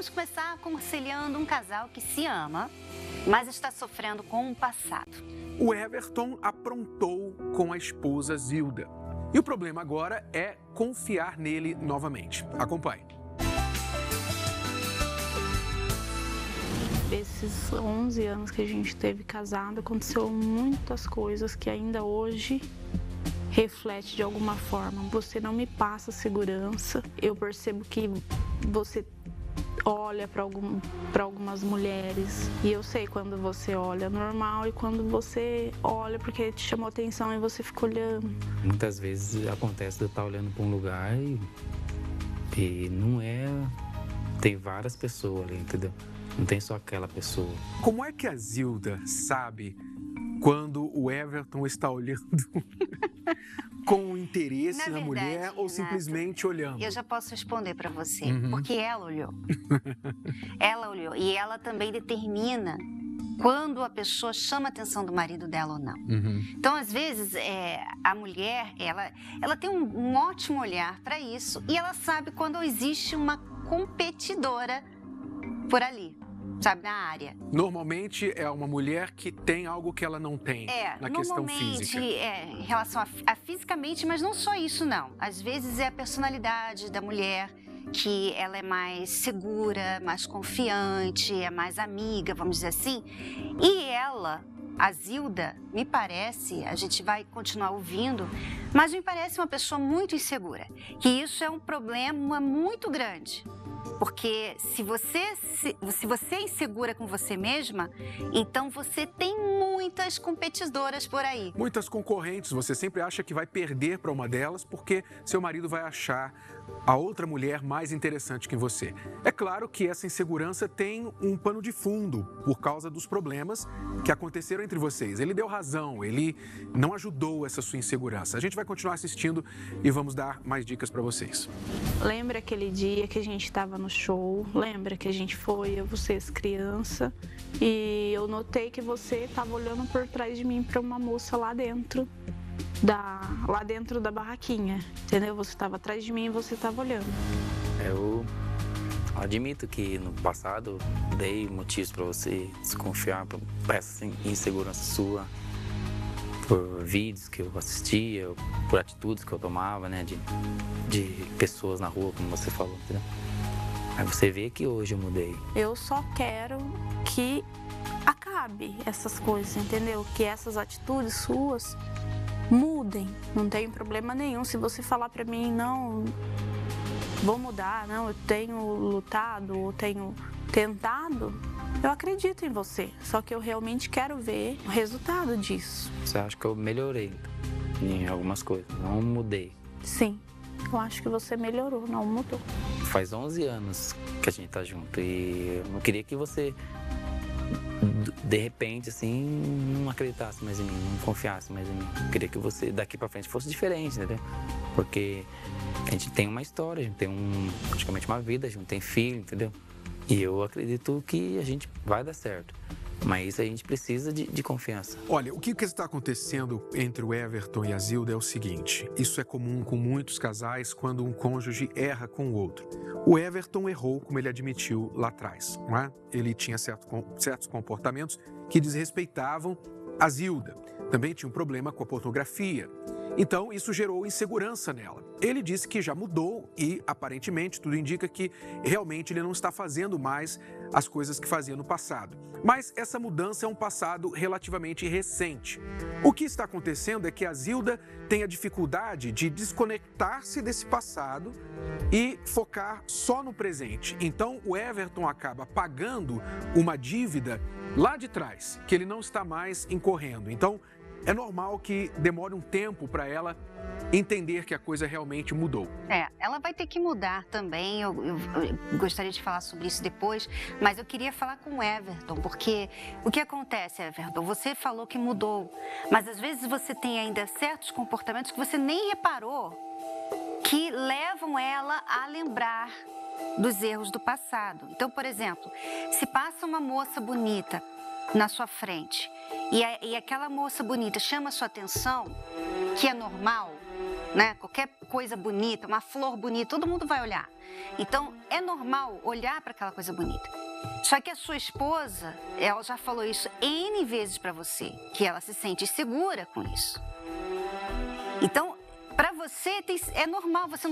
vamos começar aconselhando um casal que se ama, mas está sofrendo com um passado. O Everton aprontou com a esposa Zilda. E o problema agora é confiar nele novamente. Acompanhe. Esses 11 anos que a gente teve casado, aconteceu muitas coisas que ainda hoje reflete de alguma forma. Você não me passa segurança. Eu percebo que você olha para algumas mulheres e eu sei quando você olha normal e quando você olha porque te chamou atenção e você fica olhando. Muitas vezes acontece de eu estar olhando para um lugar e não é... Tem várias pessoas ali, entendeu? Não tem só aquela pessoa. Como é que a Zilda sabe quando o Everton está olhando com interesse na mulher ou simplesmente olhando? Eu já posso responder para você, porque ela olhou. Ela olhou e ela também determina quando a pessoa chama a atenção do marido dela ou não. Então, às vezes, a mulher, ela tem um ótimo olhar para isso e ela sabe quando existe uma competidora por ali, sabe, na área. Normalmente é uma mulher que tem algo que ela não tem na questão física. Em relação a fisicamente, mas não só isso, não. Às vezes é a personalidade da mulher, que ela é mais segura, mais confiante, é mais amiga, vamos dizer assim. E ela, a Zilda, me parece, a gente vai continuar ouvindo, mas me parece uma pessoa muito insegura. Que isso é um problema muito grande. Porque se você é insegura com você mesma, então você tem muitas competidoras por aí. Muitas concorrentes, você sempre acha que vai perder para uma delas porque seu marido vai achar a outra mulher mais interessante que você. É claro que essa insegurança tem um pano de fundo por causa dos problemas que aconteceram entre vocês. Ele deu razão, ele não ajudou essa sua insegurança. A gente vai continuar assistindo e vamos dar mais dicas para vocês. Lembra aquele dia que a gente estava no show? Lembra que a gente foi, eu, vocês, criança? E eu notei que você estava olhando por trás de mim para uma moça lá dentro da barraquinha, entendeu? Você estava atrás de mim e você estava olhando. Eu admito que no passado dei motivos para você desconfiar por essa insegurança sua, por vídeos que eu assistia, por atitudes que eu tomava, né, de pessoas na rua, como você falou, entendeu? Aí você vê que hoje eu mudei. Eu só quero que acabe essas coisas, entendeu? Que essas atitudes suas mudem, não tem problema nenhum. Se você falar pra mim, não, vou mudar, não, eu tenho lutado, eu tenho tentado, eu acredito em você. Só que eu realmente quero ver o resultado disso. Você acha que eu melhorei em algumas coisas, não mudei? Sim, eu acho que você melhorou, não mudou. Faz 11 anos que a gente tá junto e eu não queria que você, de repente, assim, não acreditasse mais em mim, não confiasse mais em mim. Eu queria que você, daqui pra frente, fosse diferente, entendeu? Porque a gente tem uma história, a gente tem praticamente uma vida, a gente tem filho, entendeu? E eu acredito que a gente vai dar certo. Mas a gente precisa de confiança. Olha, o que está acontecendo entre o Everton e a Zilda é o seguinte. Isso é comum com muitos casais quando um cônjuge erra com o outro. O Everton errou, como ele admitiu lá atrás, não é? Ele tinha certos comportamentos que desrespeitavam a Zilda. Também tinha um problema com a pornografia. Então, isso gerou insegurança nela. Ele disse que já mudou e, aparentemente, tudo indica que realmente ele não está fazendo mais as coisas que fazia no passado. Mas essa mudança é um passado relativamente recente. O que está acontecendo é que a Zilda tem a dificuldade de desconectar-se desse passado e focar só no presente. Então, o Everton acaba pagando uma dívida lá de trás, que ele não está mais incorrendo. Então, é normal que demore um tempo para ela entender que a coisa realmente mudou. Ela vai ter que mudar também, eu gostaria de falar sobre isso depois, mas eu queria falar com o Everton, porque o que acontece, Everton? Você falou que mudou, mas às vezes você tem ainda certos comportamentos que você nem reparou, que levam ela a lembrar dos erros do passado. Então, por exemplo, se passa uma moça bonita na sua frente e aquela moça bonita chama a sua atenção, que é normal, né? Qualquer coisa bonita, uma flor bonita, todo mundo vai olhar. Então, é normal olhar para aquela coisa bonita. Só que a sua esposa, ela já falou isso N vezes para você, que ela se sente segura com isso. Então, para você é normal, você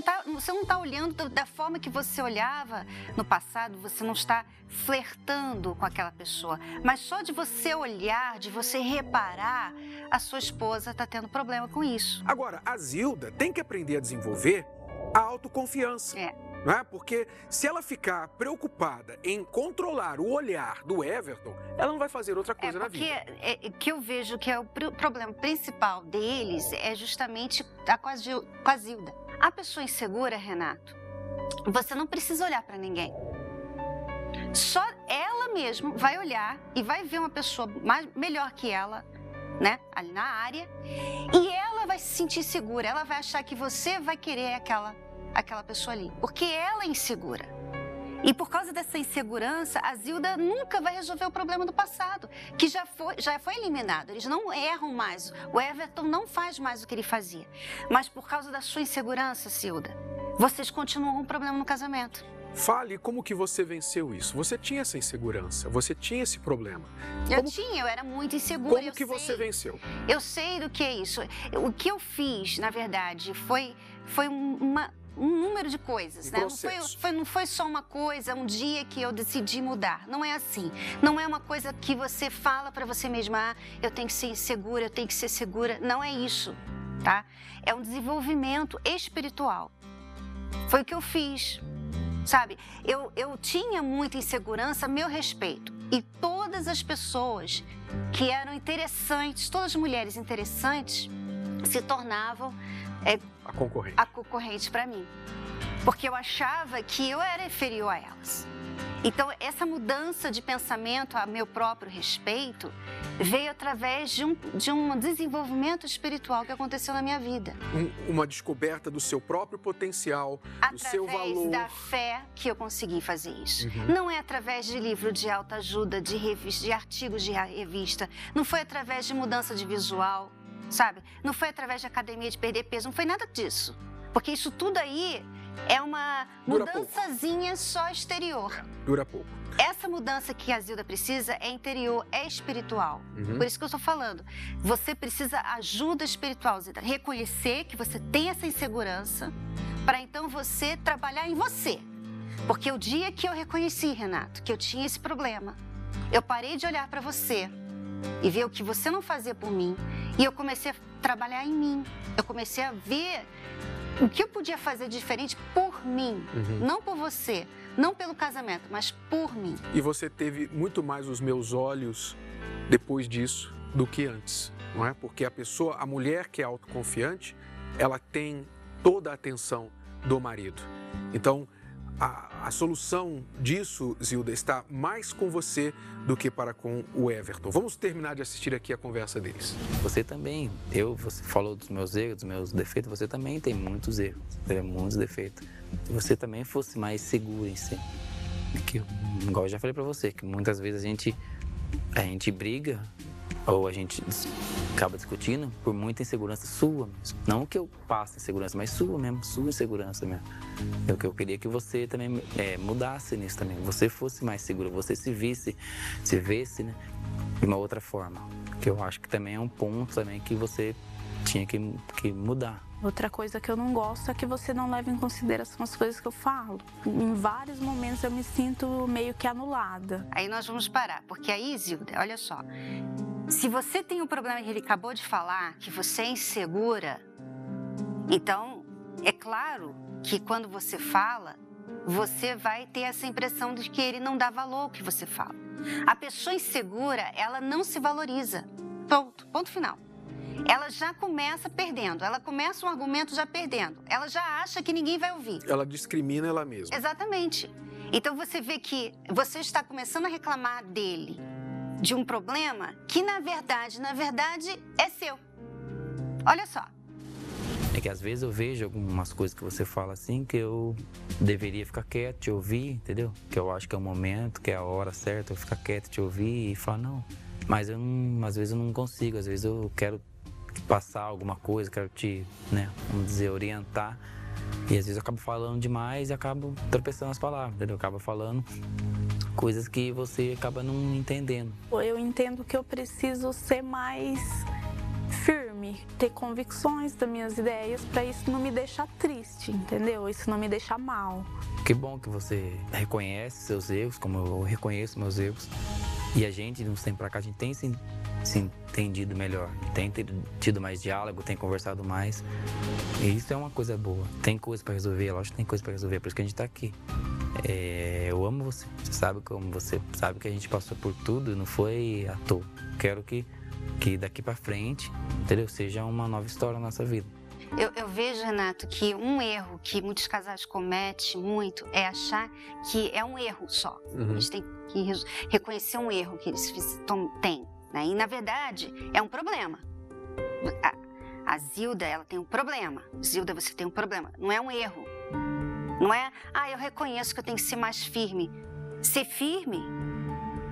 não tá olhando da forma que você olhava no passado, você não está flertando com aquela pessoa. Mas só de você olhar, de você reparar, a sua esposa está tendo problema com isso. Agora, a Zilda tem que aprender a desenvolver a autoconfiança. Não é? Porque se ela ficar preocupada em controlar o olhar do Everton, ela não vai fazer outra coisa na vida. Porque que eu vejo que é o problema principal deles é justamente com a Zilda. A pessoa insegura, Renato, você não precisa olhar para ninguém. Só ela mesma vai olhar e vai ver uma pessoa melhor que ela, né, ali na área, e ela vai se sentir segura, ela vai achar que você vai querer aquela pessoa ali, porque ela é insegura. E por causa dessa insegurança, a Zilda nunca vai resolver o problema do passado, que já foi eliminado. Eles não erram mais. O Everton não faz mais o que ele fazia. Mas por causa da sua insegurança, Zilda, vocês continuam com um problema no casamento. Fale como que você venceu isso. Você tinha essa insegurança, você tinha esse problema. Eu era muito insegura. Como que você venceu? Eu sei do que é isso. O que eu fiz, na verdade, foi um número de coisas, né? Não foi só uma coisa, um dia que eu decidi mudar. Não é assim. Não é uma coisa que você fala para você mesma, eu tenho que ser segura, eu tenho que ser segura. Não é isso, tá? É um desenvolvimento espiritual. Foi o que eu fiz, sabe? Eu tinha muita insegurança a meu respeito. E todas as pessoas que eram interessantes, todas as mulheres interessantes, se tornavam a concorrente para mim, porque eu achava que eu era inferior a elas. Então, essa mudança de pensamento a meu próprio respeito veio através de um desenvolvimento espiritual que aconteceu na minha vida. Uma descoberta do seu próprio potencial, do seu valor. Através da fé que eu consegui fazer isso. Não é através de livro de autoajuda, de revista, de artigos de revista. Não foi através de mudança de visual, sabe? Não foi através de academia de perder peso, não foi nada disso. Porque isso tudo aí é uma mudançazinha só exterior. Dura pouco. Essa mudança que a Zilda precisa é interior, é espiritual. Por isso que eu estou falando. Você precisa ajuda espiritual, Zilda. Reconhecer que você tem essa insegurança para então você trabalhar em você. Porque o dia que eu reconheci, Renato, que eu tinha esse problema, eu parei de olhar para você e ver o que você não fazia por mim. E eu comecei a trabalhar em mim. Eu comecei a ver o que eu podia fazer diferente por mim. Não por você, não pelo casamento, mas por mim. E você teve muito mais os meus olhos depois disso do que antes, não é? Porque a mulher que é autoconfiante, ela tem toda a atenção do marido. Então, a solução disso, Zilda, está mais com você do que para com o Everton. Vamos terminar de assistir aqui a conversa deles. Você também, você falou dos meus erros, dos meus defeitos, você também tem muitos erros, tem muitos defeitos. Se você também fosse mais seguro em si. Que, igual eu já falei para você, que muitas vezes a gente briga ou a gente acaba discutindo por muita insegurança sua mesmo. Não que eu passe insegurança, mas sua mesmo, sua insegurança mesmo. Eu queria que você também mudasse nisso também, você fosse mais segura, você se visse, né, de uma outra forma. Que eu acho que também é um ponto também que você tinha que mudar. Outra coisa que eu não gosto é que você não leva em consideração as coisas que eu falo. Em vários momentos eu me sinto meio que anulada. Aí nós vamos parar, porque aí, Zilda, olha só. Se você tem um problema que ele acabou de falar, que você é insegura, então é claro que quando você fala, você vai ter essa impressão de que ele não dá valor ao que você fala. A pessoa insegura, ela não se valoriza. Ponto final. Ela já começa perdendo, ela começa um argumento já perdendo, ela já acha que ninguém vai ouvir. Ela discrimina ela mesma. Exatamente. Então você vê que você está começando a reclamar dele, de um problema que na verdade é seu. Olha só. É que às vezes eu vejo algumas coisas que você fala assim que eu deveria ficar quieto, te ouvir, entendeu? Que eu acho que é o momento, que é a hora certa, eu ficar quieto, te ouvir e falar não. Mas às vezes eu não consigo, às vezes eu quero passar alguma coisa, quero te, né, vamos dizer, orientar. E às vezes eu acabo falando demais e acabo tropeçando nas palavras, entendeu? Eu acabo falando coisas que você acaba não entendendo. Eu entendo que eu preciso ser mais firme, ter convicções das minhas ideias para isso não me deixar triste, entendeu? Isso não me deixar mal. Que bom que você reconhece seus erros, como eu reconheço meus erros. E a gente, de uns tempos pra cá, a gente tem se entendido melhor, tem tido mais diálogo, tem conversado mais. E isso é uma coisa boa. Tem coisa para resolver, lógico que tem coisa para resolver, por isso que a gente tá aqui. Eu amo você, você sabe como você sabe que a gente passou por tudo, não foi à toa. Quero que daqui para frente, entendeu? Seja uma nova história na nossa vida. Eu vejo, Renato, que um erro que muitos casais cometem muito é achar que é um erro só. Uhum. Eles têm que reconhecer um erro que eles têm, né? E, na verdade, é um problema. A Zilda, ela tem um problema. Zilda, você tem um problema. Não é um erro. Não é, eu reconheço que eu tenho que ser mais firme. Ser firme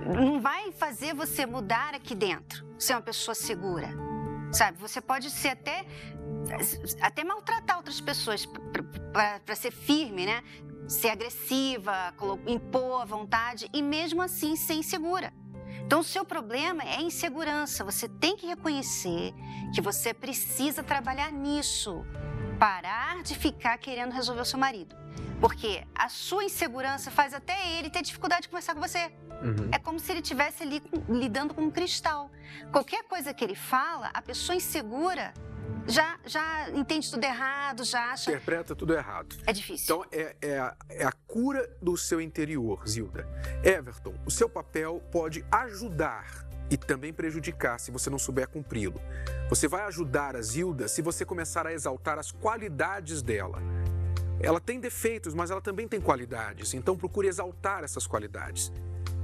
não vai fazer você mudar aqui dentro, ser uma pessoa segura. Sabe, você pode ser até maltratar outras pessoas para ser firme, né? Ser agressiva, impor a vontade e mesmo assim ser insegura. Então, o seu problema é insegurança. Você tem que reconhecer que você precisa trabalhar nisso. Parar de ficar querendo resolver o seu marido. Porque a sua insegurança faz até ele ter dificuldade de conversar com você. Uhum. É como se ele estivesse ali lidando com um cristal. Qualquer coisa que ele fala, a pessoa insegura já entende tudo errado, já acha... Interpreta tudo errado. É difícil. Então, é a cura do seu interior, Zilda. Everton, o seu papel pode ajudar e também prejudicar se você não souber cumpri-lo. Você vai ajudar a Zilda se você começar a exaltar as qualidades dela. Ela tem defeitos, mas ela também tem qualidades, então procure exaltar essas qualidades.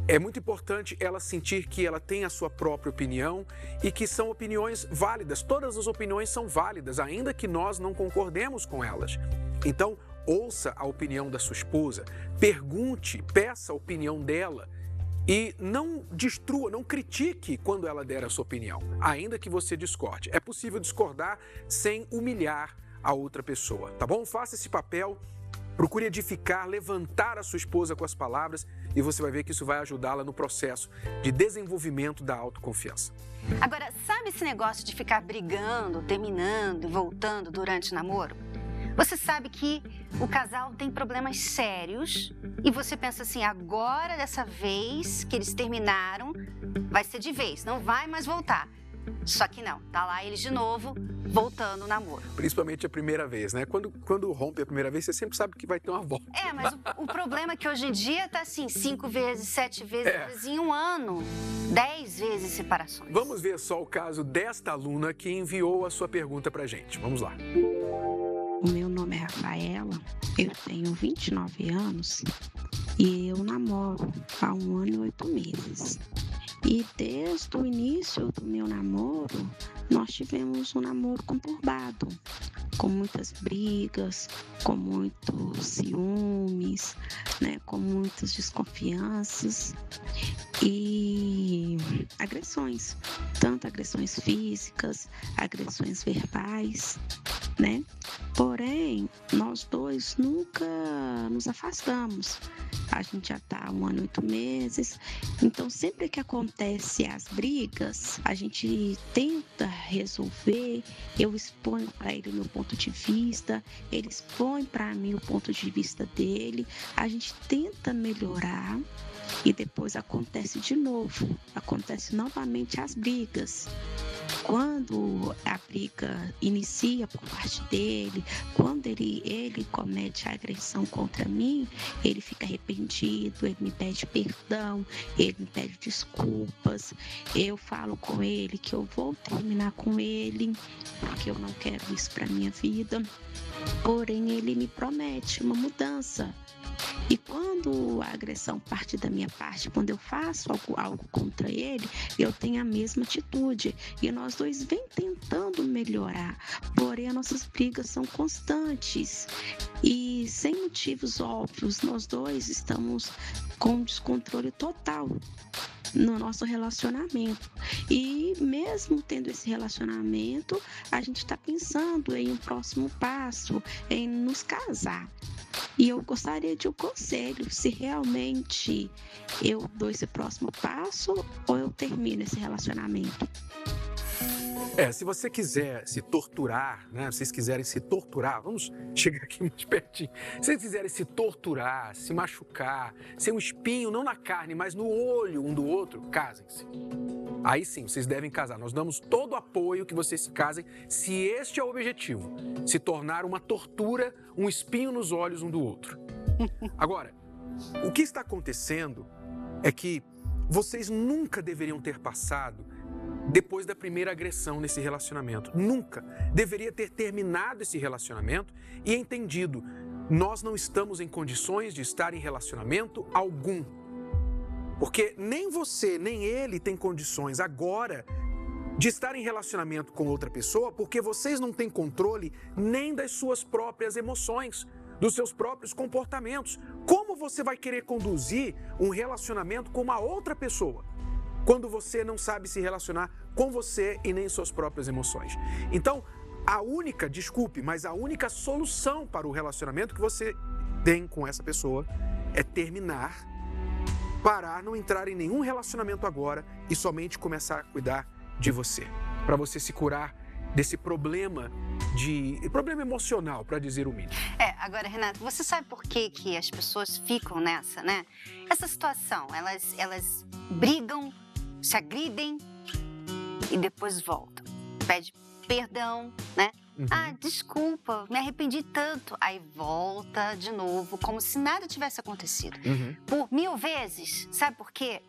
É muito importante ela sentir que ela tem a sua própria opinião e que são opiniões válidas. Todas as opiniões são válidas, ainda que nós não concordemos com elas. Então, ouça a opinião da sua esposa, pergunte, peça a opinião dela e não destrua, não critique quando ela der a sua opinião, ainda que você discorde. É possível discordar sem humilhar a outra pessoa, tá bom? Faça esse papel. Procure edificar, levantar a sua esposa com as palavras e você vai ver que isso vai ajudá-la no processo de desenvolvimento da autoconfiança. Agora, sabe esse negócio de ficar brigando, terminando e voltando durante o namoro? Você sabe que o casal tem problemas sérios e você pensa assim, agora dessa vez que eles terminaram, vai ser de vez, não vai mais voltar. Só que não, tá lá eles de novo, voltando o namoro. Principalmente a primeira vez, né? Quando rompe a primeira vez, você sempre sabe que vai ter uma volta. Mas o problema é que hoje em dia tá assim, 5 vezes, 7 vezes, às vezes em um ano, 10 vezes separações. Vamos ver só o caso desta aluna que enviou a sua pergunta pra gente. Vamos lá. O meu nome é Rafaela, eu tenho 29 anos e eu namoro há 1 ano e 8 meses. E desde o início do meu namoro, nós tivemos um namoro conturbado, com muitas brigas, com muitos ciúmes, né, com muitas desconfianças e agressões, tanto agressões físicas, agressões verbais, né? Porém, nós dois nunca nos afastamos. A gente já está há 1 ano e 8 meses, então sempre que acontece as brigas, a gente tenta resolver, eu exponho para ele o meu ponto de vista, ele expõe para mim o ponto de vista dele, a gente tenta melhorar e depois acontece de novo, acontece novamente as brigas. Quando a briga inicia por parte dele, quando ele comete a agressão contra mim, ele fica arrependido, ele me pede perdão, ele me pede desculpas. Eu falo com ele que eu vou terminar com ele, porque eu não quero isso para minha vida. Porém, ele me promete uma mudança. E quando a agressão parte da minha parte, quando eu faço algo contra ele, eu tenho a mesma atitude. E nós dois vem tentando melhorar, porém as nossas brigas são constantes. E sem motivos óbvios, nós dois estamos com descontrole total. no nosso relacionamento. E mesmo tendo esse relacionamento, a gente está pensando em um próximo passo, em nos casar. E eu gostaria de um conselho, se realmente eu dou esse próximo passo ou eu termino esse relacionamento. Se você quiser se torturar, né? Vocês quiserem se torturar, vamos chegar aqui muito pertinho. Se vocês quiserem se torturar, se machucar, ser um espinho, não na carne, mas no olho um do outro, casem-se. Aí sim, vocês devem casar. Nós damos todo o apoio que vocês se casem, se este é o objetivo, se tornar uma tortura, um espinho nos olhos um do outro. Agora, o que está acontecendo é que vocês nunca deveriam ter passado depois da primeira agressão nesse relacionamento. Nunca. Deveria ter terminado esse relacionamento e entendido, nós não estamos em condições de estar em relacionamento algum. Porque nem você, nem ele tem condições agora de estar em relacionamento com outra pessoa, porque vocês não têm controle nem das suas próprias emoções, dos seus próprios comportamentos. Como você vai querer conduzir um relacionamento com uma outra pessoa quando você não sabe se relacionar com você e nem suas próprias emoções? Então, a única solução para o relacionamento que você tem com essa pessoa é terminar, parar, não entrar em nenhum relacionamento agora e somente começar a cuidar de você, para você se curar desse problema emocional, para dizer o mínimo. Agora, Renato, você sabe por que as pessoas ficam nessa, né? Essa situação, elas brigam, se agridem e depois voltam. Pede perdão, né? Desculpa, me arrependi tanto. Aí volta de novo, como se nada tivesse acontecido. Por 1000 vezes. Sabe por quê?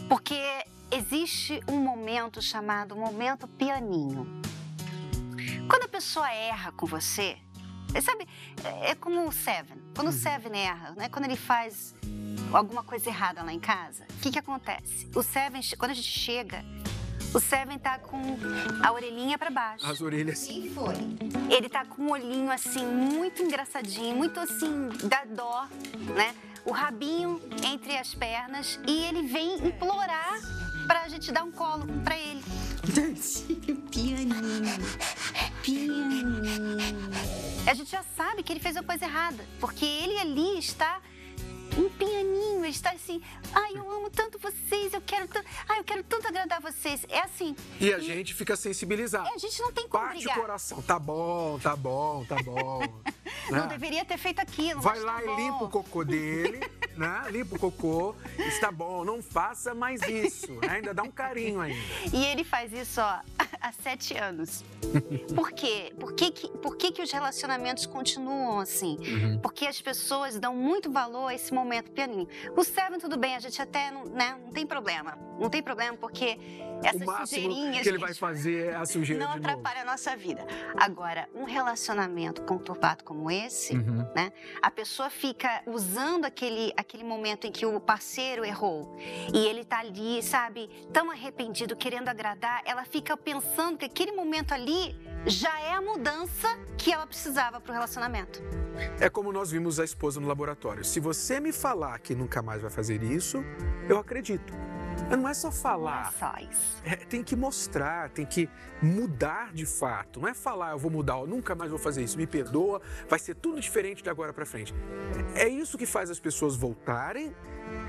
Porque existe um momento chamado momento pianinho. Quando a pessoa erra com você, sabe, é como o Seven. Quando o Seven erra, né? Quando ele faz alguma coisa errada lá em casa, o que acontece? O Seven, quando a gente chega, o Seven tá com a orelhinha pra baixo. As orelhas. E foi. Ele tá com um olhinho assim, muito engraçadinho, muito assim, dá dó, né? O rabinho entre as pernas e ele vem implorar pra gente dar um colo pra ele. Pianinho. A gente já sabe que ele fez uma coisa errada, porque ele ali está um pianinho, ele está assim, eu amo tanto vocês, eu quero tanto agradar vocês. É assim. E a gente fica sensibilizado. A gente não tem como Bate brigar. o coração, tá bom. Não deveria ter feito aquilo. Vai lá e limpa o cocô dele, né? Limpa o cocô, está bom, não faça mais isso, né? Ainda dá um carinho ainda. E ele faz isso, há 7 anos. Por quê? Por que os relacionamentos continuam assim? Porque as pessoas dão muito valor a esse momento pianinho. O Seven, tudo bem, a gente até não tem problema. Não tem problema, porque essas sujeirinhas que ele vai fazer é a sujeira não de atrapalha a nossa vida. Agora, um relacionamento conturbado como esse, né? A pessoa fica usando aquele momento em que o parceiro errou e ele tá ali, sabe, tão arrependido, querendo agradar, ela fica pensando que aquele momento ali já é a mudança que ela precisava pro relacionamento. É como nós vimos a esposa no laboratório. Se você me falar que nunca mais vai fazer isso, eu acredito. Não é só falar. Não é só isso. Tem que mostrar, tem que mudar de fato. Não é falar, eu vou mudar, eu nunca mais vou fazer isso, me perdoa, vai ser tudo diferente de agora para frente. É isso que faz as pessoas voltarem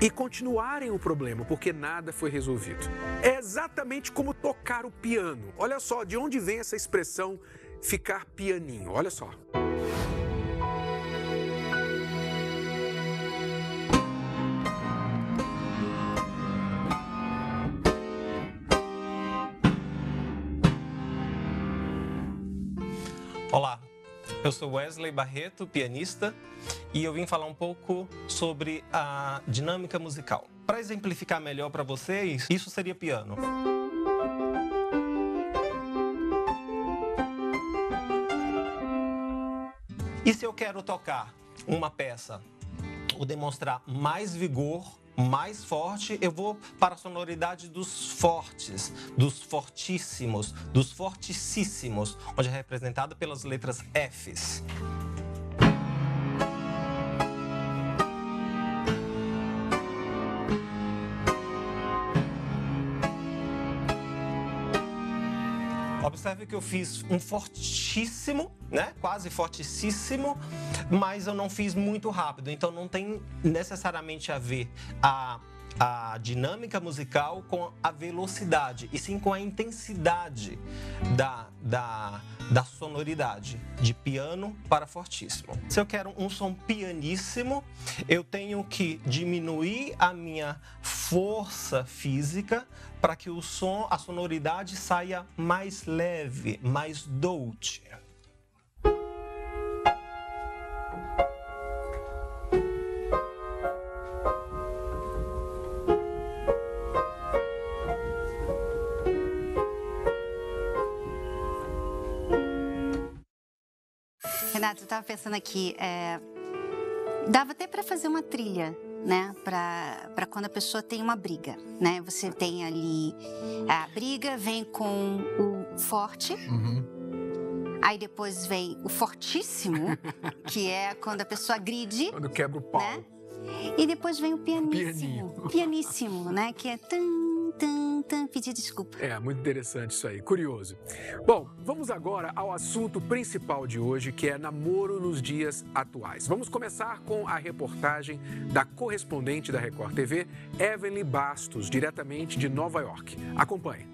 e continuarem o problema, porque nada foi resolvido. É exatamente como tocar o piano. Olha só de onde vem essa expressão ficar pianinho. Olha só. Olá, eu sou Wesley Barreto, pianista, e eu vim falar um pouco sobre a dinâmica musical. Para exemplificar melhor para vocês, isso seria piano. E se eu quero tocar uma peça ou demonstrar mais vigor, mais forte, eu vou para a sonoridade dos fortes, dos fortíssimos, dos forticíssimos, onde é representado pelas letras Fs. Observe que eu fiz um fortíssimo, né? Quase fortíssimo, mas eu não fiz muito rápido. Então não tem necessariamente a ver a dinâmica musical com a velocidade, e sim com a intensidade da sonoridade, de piano para fortíssimo. Se eu quero um som pianíssimo, eu tenho que diminuir a minha força física para que a sonoridade saia mais leve, mais dolce. Renato, eu estava pensando aqui, dava até para fazer uma trilha, né, para quando a pessoa tem uma briga, né? Você tem ali a briga, vem com o forte, aí depois vem o fortíssimo, que é quando a pessoa agride, Quando quebra o pau. né? E depois vem o pianíssimo, pianíssimo, né? Que é pedir desculpa. É, muito interessante isso aí, curioso. Bom, vamos agora ao assunto principal de hoje, que é namoro nos dias atuais. Vamos começar com a reportagem da correspondente da Record TV, Evelyn Bastos, diretamente de Nova York. Acompanhe.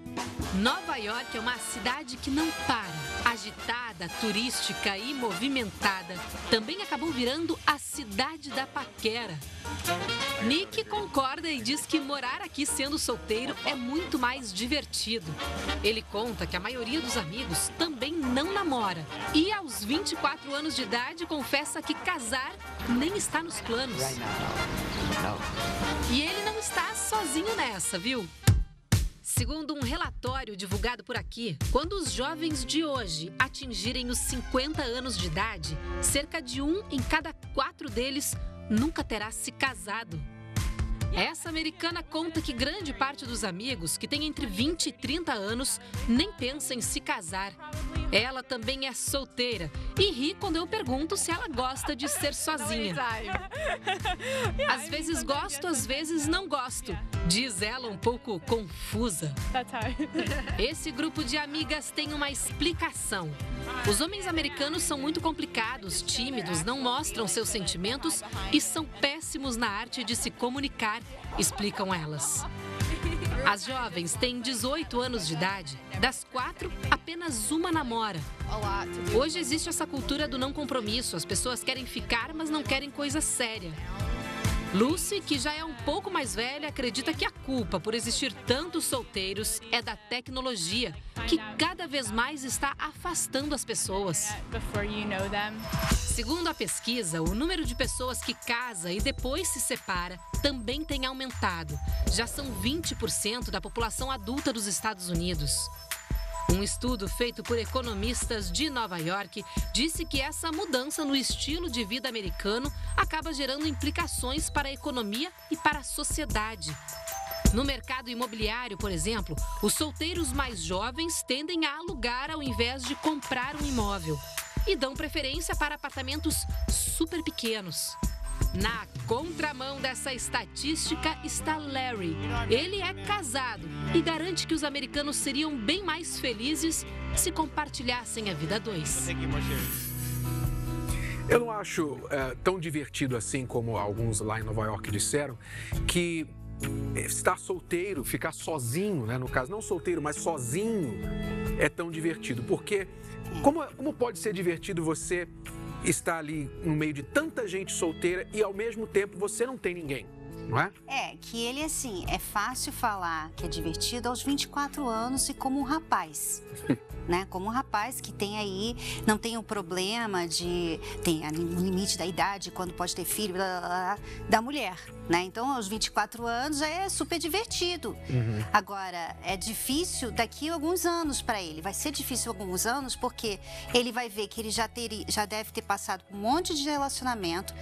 Nova York é uma cidade que não para. Agitada, turística e movimentada. Também acabou virando a cidade da paquera. Nick concorda e diz que morar aqui sendo solteiro é muito mais divertido. Ele conta que a maioria dos amigos também não namora. E aos 24 anos de idade confessa que casar nem está nos planos. E ele não está sozinho nessa, viu? Segundo um relatório divulgado por aqui, quando os jovens de hoje atingirem os 50 anos de idade, cerca de 1 em cada 4 deles nunca terá se casado. Essa americana conta que grande parte dos amigos que tem entre 20 e 30 anos nem pensa em se casar. Ela também é solteira e ri quando eu pergunto se ela gosta de ser sozinha. Às vezes gosto, às vezes não gosto, diz ela um pouco confusa. Esse grupo de amigas tem uma explicação. Os homens americanos são muito complicados, tímidos, não mostram seus sentimentos e são péssimos na arte de se comunicar, explicam elas. As jovens têm 18 anos de idade. Das 4, apenas uma namora. Hoje existe essa cultura do não compromisso. As pessoas querem ficar, mas não querem coisa séria. Lucy, que já é um pouco mais velha, acredita que a culpa por existir tantos solteiros é da tecnologia, que cada vez mais está afastando as pessoas. Segundo a pesquisa, o número de pessoas que casa e depois se separa também tem aumentado. Já são 20% da população adulta dos Estados Unidos. Um estudo feito por economistas de Nova York disse que essa mudança no estilo de vida americano acaba gerando implicações para a economia e para a sociedade. No mercado imobiliário, por exemplo, os solteiros mais jovens tendem a alugar ao invés de comprar um imóvel e dão preferência para apartamentos super pequenos. Na contramão dessa estatística está Larry. Ele é casado e garante que os americanos seriam bem mais felizes se compartilhassem a vida a dois. Eu não acho tão divertido assim como alguns lá em Nova York disseram, que estar solteiro, ficar sozinho, né? No caso, não solteiro, mas sozinho, é tão divertido. Porque como pode ser divertido você estar ali no meio de tanta gente solteira e ao mesmo tempo você não tem ninguém, não é? É, que ele assim, é fácil falar que é divertido aos 24 anos e como um rapaz, né? Como um rapaz que tem aí, não tem o problema de, tem o limite da idade, quando pode ter filho, blá, blá, blá, da mulher, né? Então, aos 24 anos já é super divertido. Agora, é difícil daqui a alguns anos para ele, vai ser difícil alguns anos porque ele vai ver que ele já deve ter passado por um monte de relacionamento,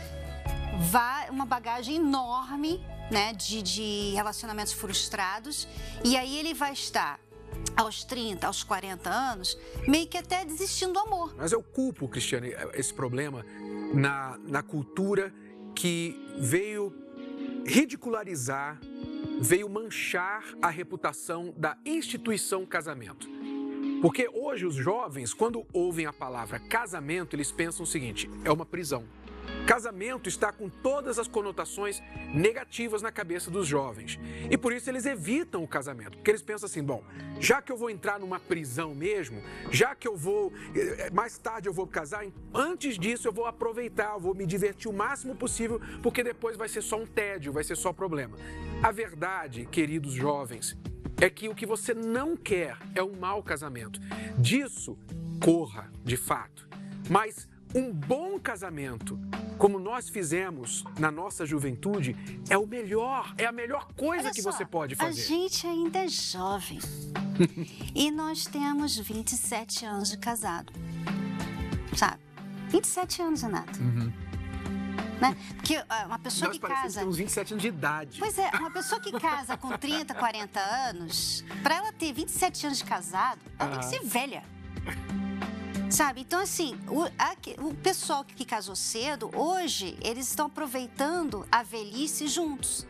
uma bagagem enorme, né, de relacionamentos frustrados, e aí ele vai estar aos 30, aos 40 anos, meio que até desistindo do amor. Mas eu culpo, Cristiane, esse problema na cultura que veio ridicularizar, veio manchar a reputação da instituição casamento. Porque hoje os jovens, quando ouvem a palavra casamento, eles pensam o seguinte, é uma prisão. Casamento está com todas as conotações negativas na cabeça dos jovens. E por isso eles evitam o casamento. Porque eles pensam assim, bom, já que eu vou entrar numa prisão mesmo, já que eu vou, mais tarde eu vou casar, antes disso eu vou aproveitar, eu vou me divertir o máximo possível, porque depois vai ser só um tédio, vai ser só problema. A verdade, queridos jovens, é que o que você não quer é um mau casamento. Disso, corra, de fato. Mas um bom casamento, como nós fizemos na nossa juventude, é o melhor, é a melhor coisa que você pode fazer. A gente ainda é jovem e nós temos 27 anos de casado, sabe? 27 anos, Renato. Né? Porque uma pessoa que casa... Nós 27 anos de idade. Pois é, uma pessoa que casa com 30, 40 anos, para ela ter 27 anos de casado, ela tem que ser velha. Sabe? Então, assim, o pessoal que casou cedo, hoje, eles estão aproveitando a velhice juntos.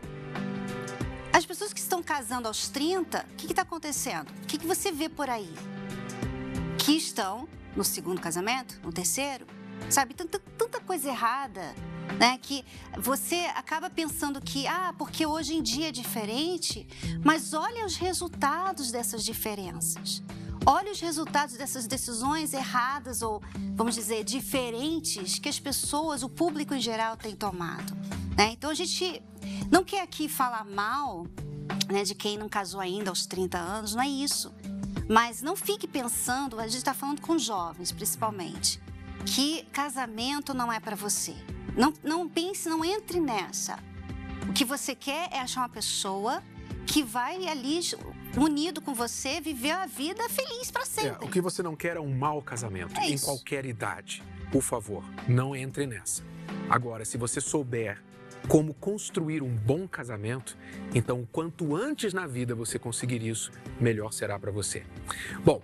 As pessoas que estão casando aos 30, o que está acontecendo? O que você vê por aí? Que estão no segundo casamento, no terceiro, sabe? Tanta coisa errada, né? Que você acaba pensando que, porque hoje em dia é diferente, mas olha os resultados dessas diferenças. Olha os resultados dessas decisões erradas ou, vamos dizer, diferentes que as pessoas, o público em geral, tem tomado, né? Então, a gente não quer aqui falar mal, né, de quem não casou ainda aos 30 anos, não é isso. Mas não fique pensando, a gente está falando com jovens, principalmente, que casamento não é para você. Não pense, não entre nessa. O que você quer é achar uma pessoa que vai ali, unido com você, viver a vida feliz para sempre. O que você não quer é um mau casamento, em qualquer idade. Por favor, não entre nessa. Agora, se você souber como construir um bom casamento, então, quanto antes na vida você conseguir isso, melhor será para você. Bom,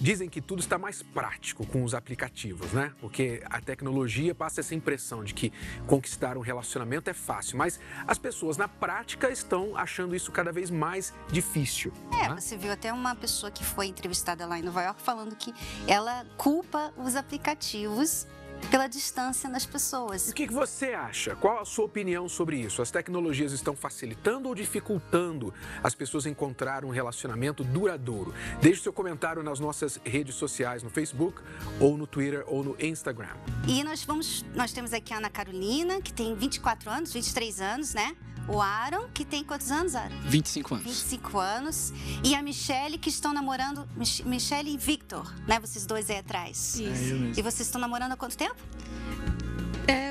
dizem que tudo está mais prático com os aplicativos, né? Porque a tecnologia passa essa impressão de que conquistar um relacionamento é fácil, mas as pessoas na prática estão achando isso cada vez mais difícil. Né? Você viu até uma pessoa que foi entrevistada lá em Nova York falando que ela culpa os aplicativos pela distância das pessoas. O que você acha? Qual a sua opinião sobre isso? As tecnologias estão facilitando ou dificultando as pessoas encontrar um relacionamento duradouro? Deixe seu comentário nas nossas redes sociais, no Facebook, ou no Twitter, ou no Instagram. E nós temos aqui a Ana Carolina, que tem 24 anos, 23 anos, né? O Aaron, que tem quantos anos, Aaron? 25 anos. 25 anos. E a Michelle, que estão namorando... Michelle e Victor, né? Vocês dois aí atrás. Isso. Eu mesmo. E vocês estão namorando há quanto tempo?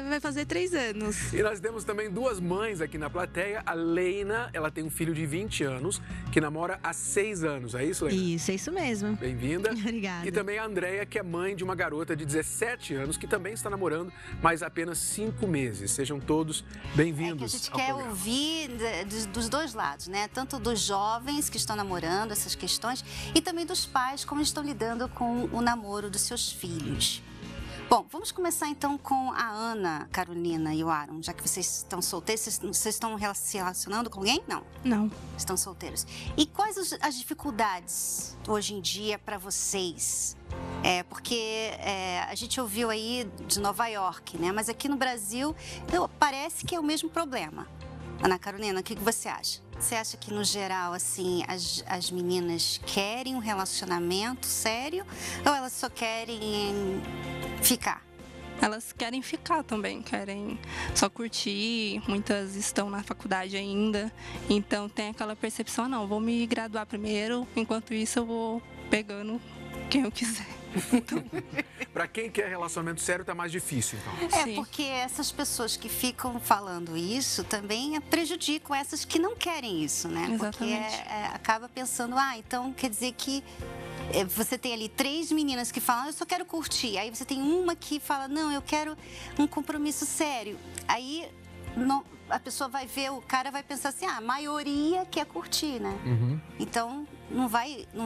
Vai fazer 3 anos. E nós temos também duas mães aqui na plateia. A Leina, ela tem um filho de 20 anos, que namora há 6 anos. É isso, Leina? Isso, é isso mesmo. Bem-vinda. Obrigada. E também a Andréia, que é mãe de uma garota de 17 anos, que também está namorando, mas apenas 5 meses. Sejam todos bem-vindos. A gente quer ouvir dos dois lados, né? Tanto dos jovens que estão namorando, essas questões, e também dos pais, como estão lidando com o namoro dos seus filhos. Bom, vamos começar então com a Ana Carolina e o Aaron, já que vocês estão solteiros. Vocês estão se relacionando com alguém? Não. Não. Estão solteiros. E quais as dificuldades hoje em dia para vocês? Porque a gente ouviu aí de Nova York, né? Mas aqui no Brasil parece que é o mesmo problema. Ana Carolina, o que você acha? Você acha que, no geral, assim, as meninas querem um relacionamento sério ou elas só querem ficar? Elas querem ficar também, querem só curtir, muitas estão na faculdade ainda, então tem aquela percepção, não, vou me graduar primeiro, enquanto isso eu vou pegando quem eu quiser. Para quem quer relacionamento sério, tá mais difícil, então. Sim. Porque essas pessoas que ficam falando isso também prejudicam essas que não querem isso, né? Exatamente. Porque acaba pensando, então quer dizer que você tem ali 3 meninas que falam, eu só quero curtir. Aí você tem uma que fala, não, eu quero um compromisso sério. Aí a pessoa vai ver, o cara vai pensar assim, a maioria quer curtir, né? Uhum. Então, não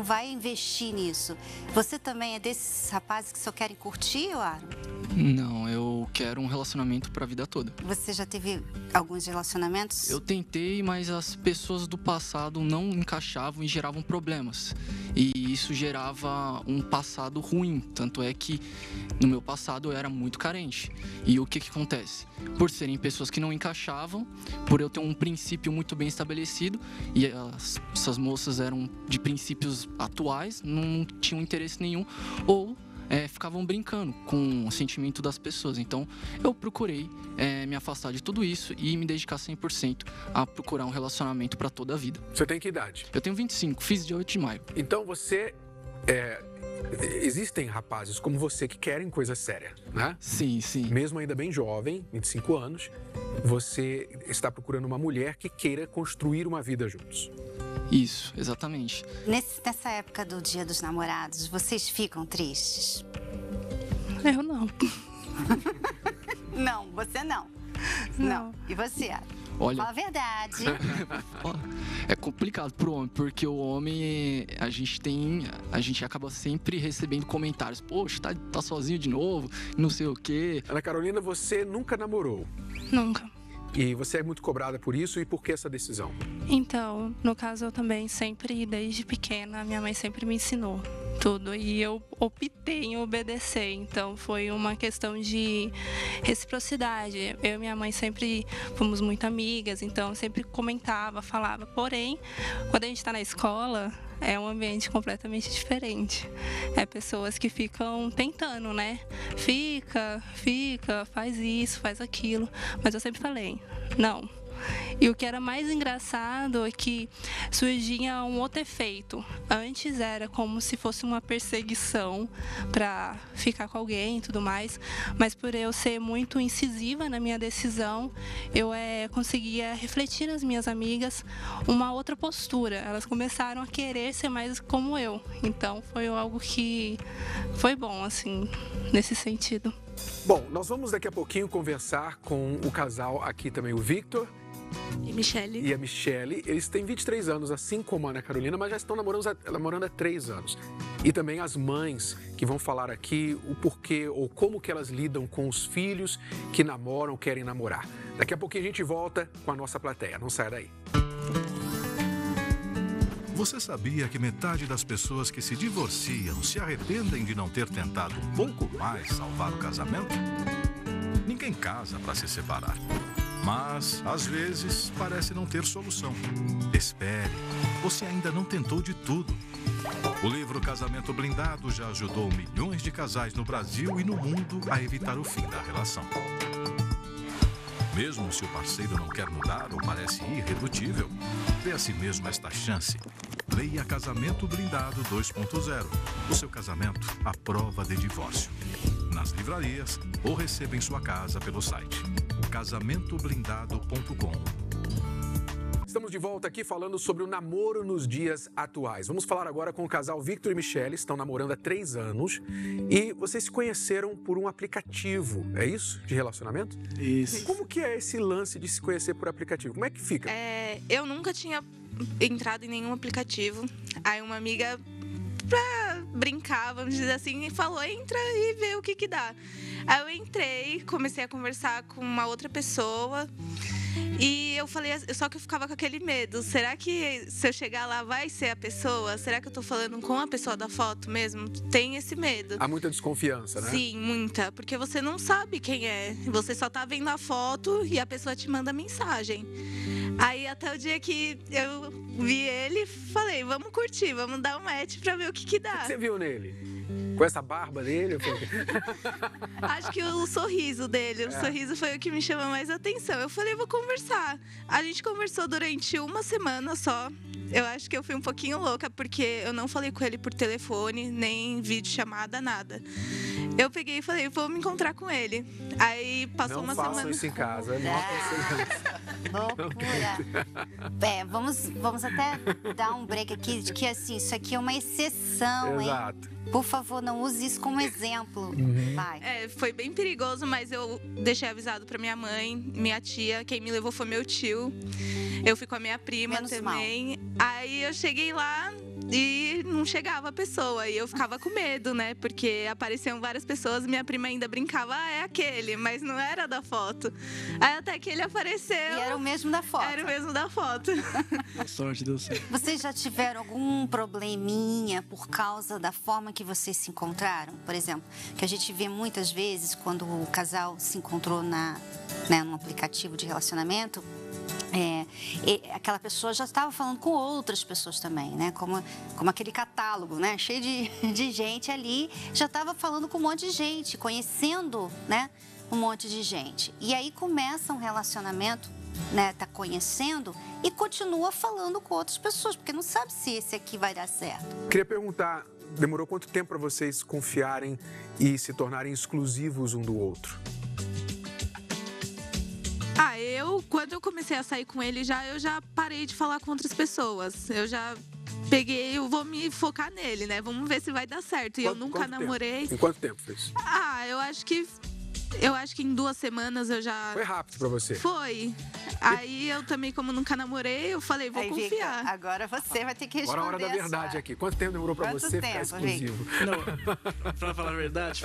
vai investir nisso. Você também é desses rapazes que só querem curtir, Aaron? Não, eu quero um relacionamento pra vida toda. Você já teve alguns relacionamentos? Eu tentei, mas as pessoas do passado não encaixavam e geravam problemas. E isso gerava um passado ruim. Tanto é que no meu passado eu era muito carente. E o que acontece? Por serem pessoas que não encaixavam, por eu ter um princípio muito bem estabelecido, e essas moças eram de princípios atuais, não tinham interesse nenhum, ou ficavam brincando com o sentimento das pessoas. Então, eu procurei me afastar de tudo isso e me dedicar 100% a procurar um relacionamento para toda a vida. Você tem que idade? Eu tenho 25, fiz dia 8 de maio. Então, você... Existem rapazes como você que querem coisa séria, né? Sim, sim. Mesmo ainda bem jovem, 25 anos, você está procurando uma mulher que queira construir uma vida juntos. Isso, exatamente. Nessa época do Dia dos Namorados, vocês ficam tristes? Eu não. Não, você não. Não. E você, Aaron? Olha, fala a verdade. É complicado pro homem, porque o homem, a gente acaba sempre recebendo comentários. Poxa, tá sozinho de novo, não sei o quê. Ana Carolina, você nunca namorou? Nunca. E você é muito cobrada por isso, e por que essa decisão? Então, no caso, eu também sempre, desde pequena, minha mãe sempre me ensinou tudo. E eu optei em obedecer, então foi uma questão de reciprocidade. Eu e minha mãe sempre fomos muito amigas, então sempre comentava, falava. Porém, quando a gente está na escola, é um ambiente completamente diferente. É pessoas que ficam tentando, né? Fica, faz isso, faz aquilo. Mas eu sempre falei, não. E o que era mais engraçado é que surgia um outro efeito. Antes era como se fosse uma perseguição para ficar com alguém e tudo mais, mas por eu ser muito incisiva na minha decisão, eu conseguia refletir nas minhas amigas uma outra postura. Elas começaram a querer ser mais como eu. Então foi algo que foi bom, assim, nesse sentido. Bom, nós vamos daqui a pouquinho conversar com o casal aqui também, o Victor E a Michele. Eles têm 23 anos, assim como a Ana Carolina, mas já estão namorando há 3 anos. E também as mães que vão falar aqui o porquê ou como que elas lidam com os filhos que namoram, querem namorar. Daqui a pouquinho a gente volta com a nossa plateia. Não saia daí. Você sabia que metade das pessoas que se divorciam se arrependem de não ter tentado um pouco mais salvar o casamento? Ninguém casa para se separar. Mas, às vezes, parece não ter solução. Espere, você ainda não tentou de tudo. O livro Casamento Blindado já ajudou milhões de casais no Brasil e no mundo a evitar o fim da relação. Mesmo se o parceiro não quer mudar ou parece irredutível, dê a si mesmo esta chance. Leia Casamento Blindado 2.0. O seu casamento à prova de divórcio. Nas livrarias ou receba em sua casa pelo site casamentoblindado.com. Estamos de volta aqui falando sobre o namoro nos dias atuais. Vamos falar agora com o casal Victor e Michele, estão namorando há 3 anos e vocês se conheceram por um aplicativo, é isso? De relacionamento? Isso. Como que é esse lance de se conhecer por aplicativo? Como é que fica? Eu nunca tinha entrado em nenhum aplicativo. Aí uma amiga, pra brincar, vamos dizer assim, falou, entra e vê o que dá. Aí eu entrei, comecei a conversar com uma outra pessoa e eu falei, só que eu ficava com aquele medo, será que se eu chegar lá vai ser a pessoa? Será que eu tô falando com a pessoa da foto mesmo? Tem esse medo. Há muita desconfiança, né? Sim, muita, porque você não sabe quem é, você só tá vendo a foto e a pessoa te manda mensagem. Aí até o dia que eu vi ele, falei, vamos curtir, vamos dar um match pra ver o que dá. O que você viu nele? Com essa barba dele? Acho que o sorriso dele, o sorriso foi o que me chamou mais atenção. Eu falei, vou conversar. A gente conversou durante 1 semana só. Eu acho que eu fui um pouquinho louca, porque eu não falei com ele por telefone, nem videochamada, nada. Eu peguei e falei, vou me encontrar com ele. Aí passou uma semana. Não façam isso em casa, Loucura. Vamos até dar um break aqui, de que assim, isso aqui é uma exceção, Exato. Hein? Por favor, não use isso como exemplo. Vai. Foi bem perigoso, mas eu deixei avisado pra minha mãe, minha tia. Quem me levou foi meu tio. Eu fui com a minha prima também. Aí eu cheguei lá, e não chegava a pessoa. E eu ficava com medo, né? Porque apareciam várias pessoas, minha prima ainda brincava, é aquele, mas não era da foto. Aí até que ele apareceu. E era o mesmo da foto. Era o mesmo da foto. Sorte, deu certo. Vocês já tiveram algum probleminha por causa da forma que vocês se encontraram? Por exemplo, que a gente vê muitas vezes quando o casal se encontrou num aplicativo de relacionamento, aquela pessoa já estava falando com outras pessoas também, né? Como aquele catálogo, né? Cheio de gente ali, já estava falando com um monte de gente, conhecendo, né? Um monte de gente. E aí começa um relacionamento, né? Tá conhecendo e continua falando com outras pessoas, porque não sabe se esse aqui vai dar certo. Queria perguntar, demorou quanto tempo para vocês confiarem e se tornarem exclusivos um do outro? Quando eu comecei a sair com ele, eu já parei de falar com outras pessoas. Eu já peguei, eu vou me focar nele, né? Vamos ver se vai dar certo. E eu nunca namorei. Em quanto tempo fez? Eu acho que em 2 semanas eu já... Foi rápido pra você? Foi. Aí eu também, como nunca namorei, eu falei, vou confiar. Vika, agora você vai ter que responder. Agora a hora da verdade aqui. Quanto tempo demorou pra você ficar exclusivo? Não, pra falar a verdade,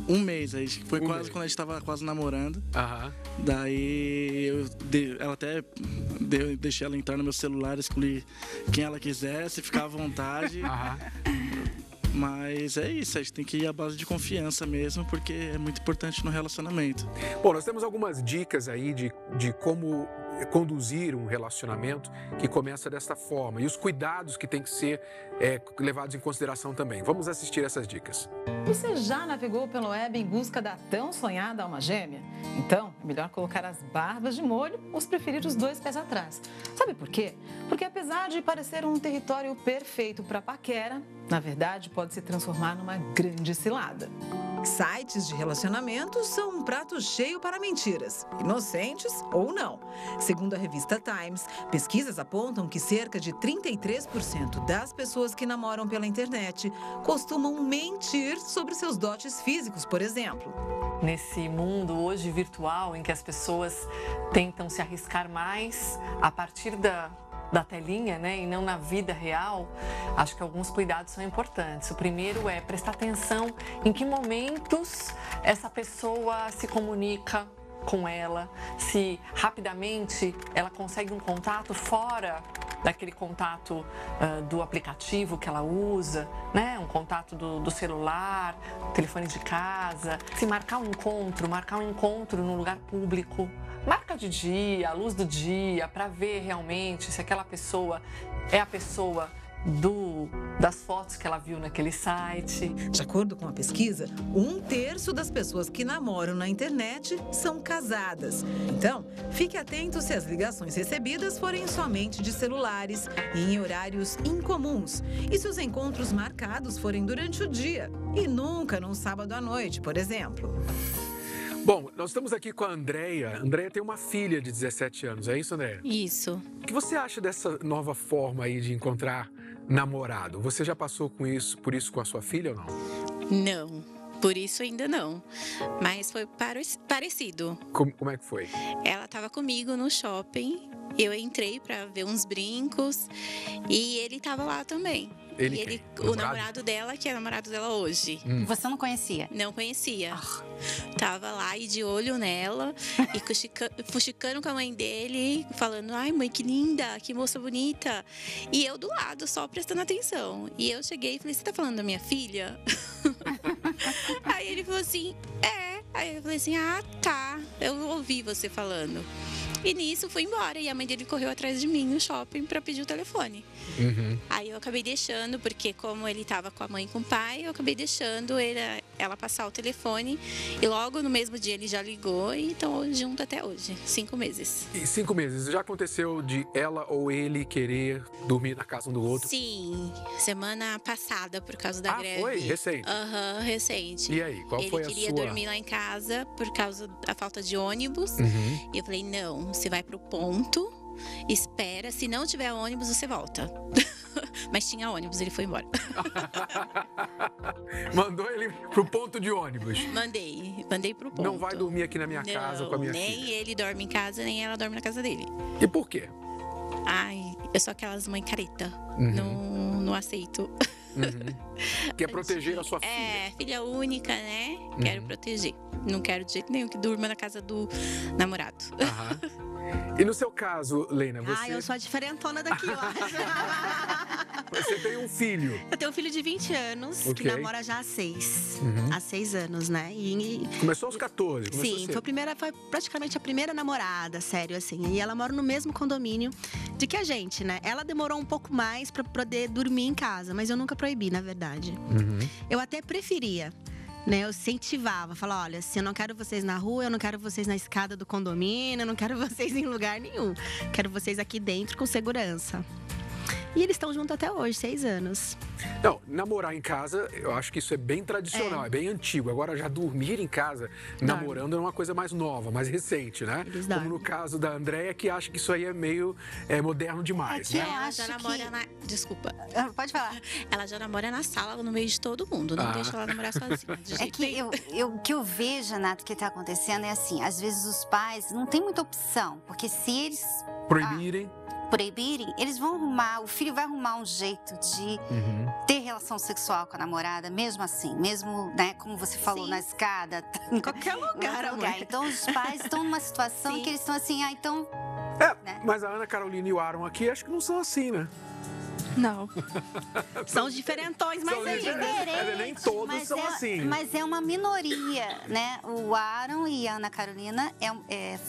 1 mês aí. Foi quase quando a gente tava quase namorando. Daí ela até deixei ela entrar no meu celular, escolhi quem ela quisesse, ficar à vontade. Mas é isso, a gente tem que ir à base de confiança mesmo, porque é muito importante no relacionamento. Bom, nós temos algumas dicas aí de como conduzir um relacionamento que começa desta forma e os cuidados que têm que ser levados em consideração também. Vamos assistir essas dicas. Você já navegou pelo web em busca da tão sonhada alma gêmea? Então, é melhor colocar as barbas de molho ou se preferir os 2 pés atrás. Sabe por quê? Porque apesar de parecer um território perfeito para paquera, na verdade pode se transformar numa grande cilada. Sites de relacionamento são um prato cheio para mentiras, inocentes ou não. Segundo a revista Times, pesquisas apontam que cerca de 33% das pessoas que namoram pela internet costumam mentir sobre seus dotes físicos, por exemplo. Nesse mundo hoje virtual em que as pessoas tentam se arriscar mais a partir da telinha, né, e não na vida real, acho que alguns cuidados são importantes. O primeiro é prestar atenção em que momentos essa pessoa se comunica com ela, se rapidamente ela consegue um contato fora daquele contato do aplicativo que ela usa, né? Um contato do celular, telefone de casa. Se marcar um encontro num lugar público, marca de dia, à luz do dia, para ver realmente se aquela pessoa é a pessoa das fotos que ela viu naquele site. De acordo com a pesquisa, 1/3 das pessoas que namoram na internet são casadas. Então, fique atento se as ligações recebidas forem somente de celulares e em horários incomuns. E se os encontros marcados forem durante o dia e nunca num sábado à noite, por exemplo. Bom, nós estamos aqui com a Andréia. Andréia tem uma filha de 17 anos, é isso, Andréia? Isso. O que você acha dessa nova forma aí de encontrar namorado? Você já passou por isso com a sua filha ou não? Não, por isso ainda não. Mas foi parecido. Como é que foi? Ela estava comigo no shopping, eu entrei para ver uns brincos e ele estava lá também. O namorado dela, que é o namorado dela hoje. Você não conhecia? Não conhecia. Tava lá e de olho nela e fuxicando com a mãe dele, falando, ai mãe, que linda, que moça bonita. E eu do lado, só prestando atenção. E eu cheguei e falei, você tá falando da minha filha? Aí ele falou assim, é. Aí eu falei assim, ah, tá, eu ouvi você falando. E nisso fui embora e a mãe dele correu atrás de mim no shopping para pedir o telefone. Aí eu acabei deixando, porque como ele estava com a mãe e com o pai, eu acabei deixando ela passar o telefone. E logo no mesmo dia ele já ligou e estão juntos até hoje, 5 meses. E 5 meses, já aconteceu de ela ou ele querer dormir na casa um do outro? Sim, semana passada por causa da greve. Foi? Recente? Recente. E aí, qual foi a sua? Ele queria dormir lá em casa por causa da falta de ônibus. E eu falei, não, você vai pro ponto, espera, se não tiver ônibus, você volta. Mas tinha ônibus, ele foi embora. Mandou ele pro ponto de ônibus? Mandei pro ponto. Não vai dormir aqui na minha casa com a minha filha? Nem ele dorme em casa, nem ela dorme na casa dele. E por quê? Ai, eu sou aquelas mãe careta. Não aceito. Quer proteger a sua filha. É, filha única, né? Quero proteger. Não quero de jeito nenhum que durma na casa do namorado. E no seu caso, Leina, você... eu sou a diferentona daqui, eu acho. Você tem um filho. Eu tenho um filho de 20 anos, que namora já há 6. Há 6 anos, né? Começou aos 14, Sim, foi praticamente a primeira namorada, sério, assim. E ela mora no mesmo condomínio de que a gente, né? Ela demorou um pouco mais pra poder dormir em casa, mas eu nunca proibi, na verdade. Eu até preferia. Né, eu incentivava, falava, olha, se eu não quero vocês na rua, eu não quero vocês na escada do condomínio, eu não quero vocês em lugar nenhum. Quero vocês aqui dentro com segurança. E eles estão juntos até hoje, 6 anos. Não, namorar em casa, eu acho que isso é bem tradicional, é bem antigo. Agora, já dormir em casa, namorando, é uma coisa mais nova, mais recente, né? Como no caso da Andréia, que acha que isso aí é meio moderno demais, né? Ela já namora na... Desculpa. Pode falar. Ela já namora na sala, no meio de todo mundo. Não deixa ela namorar sozinha. É que o que eu vejo, Renato, que está acontecendo é assim, às vezes os pais não têm muita opção, porque se eles... proibirem, eles vão arrumar, o filho vai arrumar um jeito de ter relação sexual com a namorada, mesmo assim, mesmo, né, como você falou, na escada. Em qualquer lugar, amor. Então, os pais estão numa situação que eles estão assim, então... Mas a Ana Carolina e o Aaron aqui, acho que não são assim, né? Não. São os diferentões, mas é diferente. Nem todos são assim. Mas é uma minoria, né? O Aaron e a Ana Carolina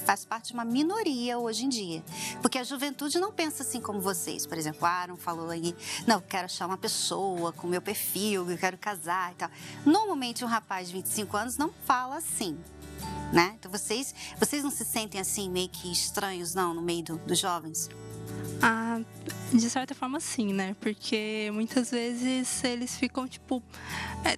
faz parte de uma minoria hoje em dia. Porque a juventude não pensa assim como vocês. Por exemplo, o Aaron falou aí, não, eu quero achar uma pessoa com o meu perfil, eu quero casar e tal. Normalmente, um rapaz de 25 anos não fala assim. Né? Então, vocês não se sentem assim, meio que estranhos, não, no meio dos jovens? De certa forma, sim, né? Porque muitas vezes eles ficam, tipo...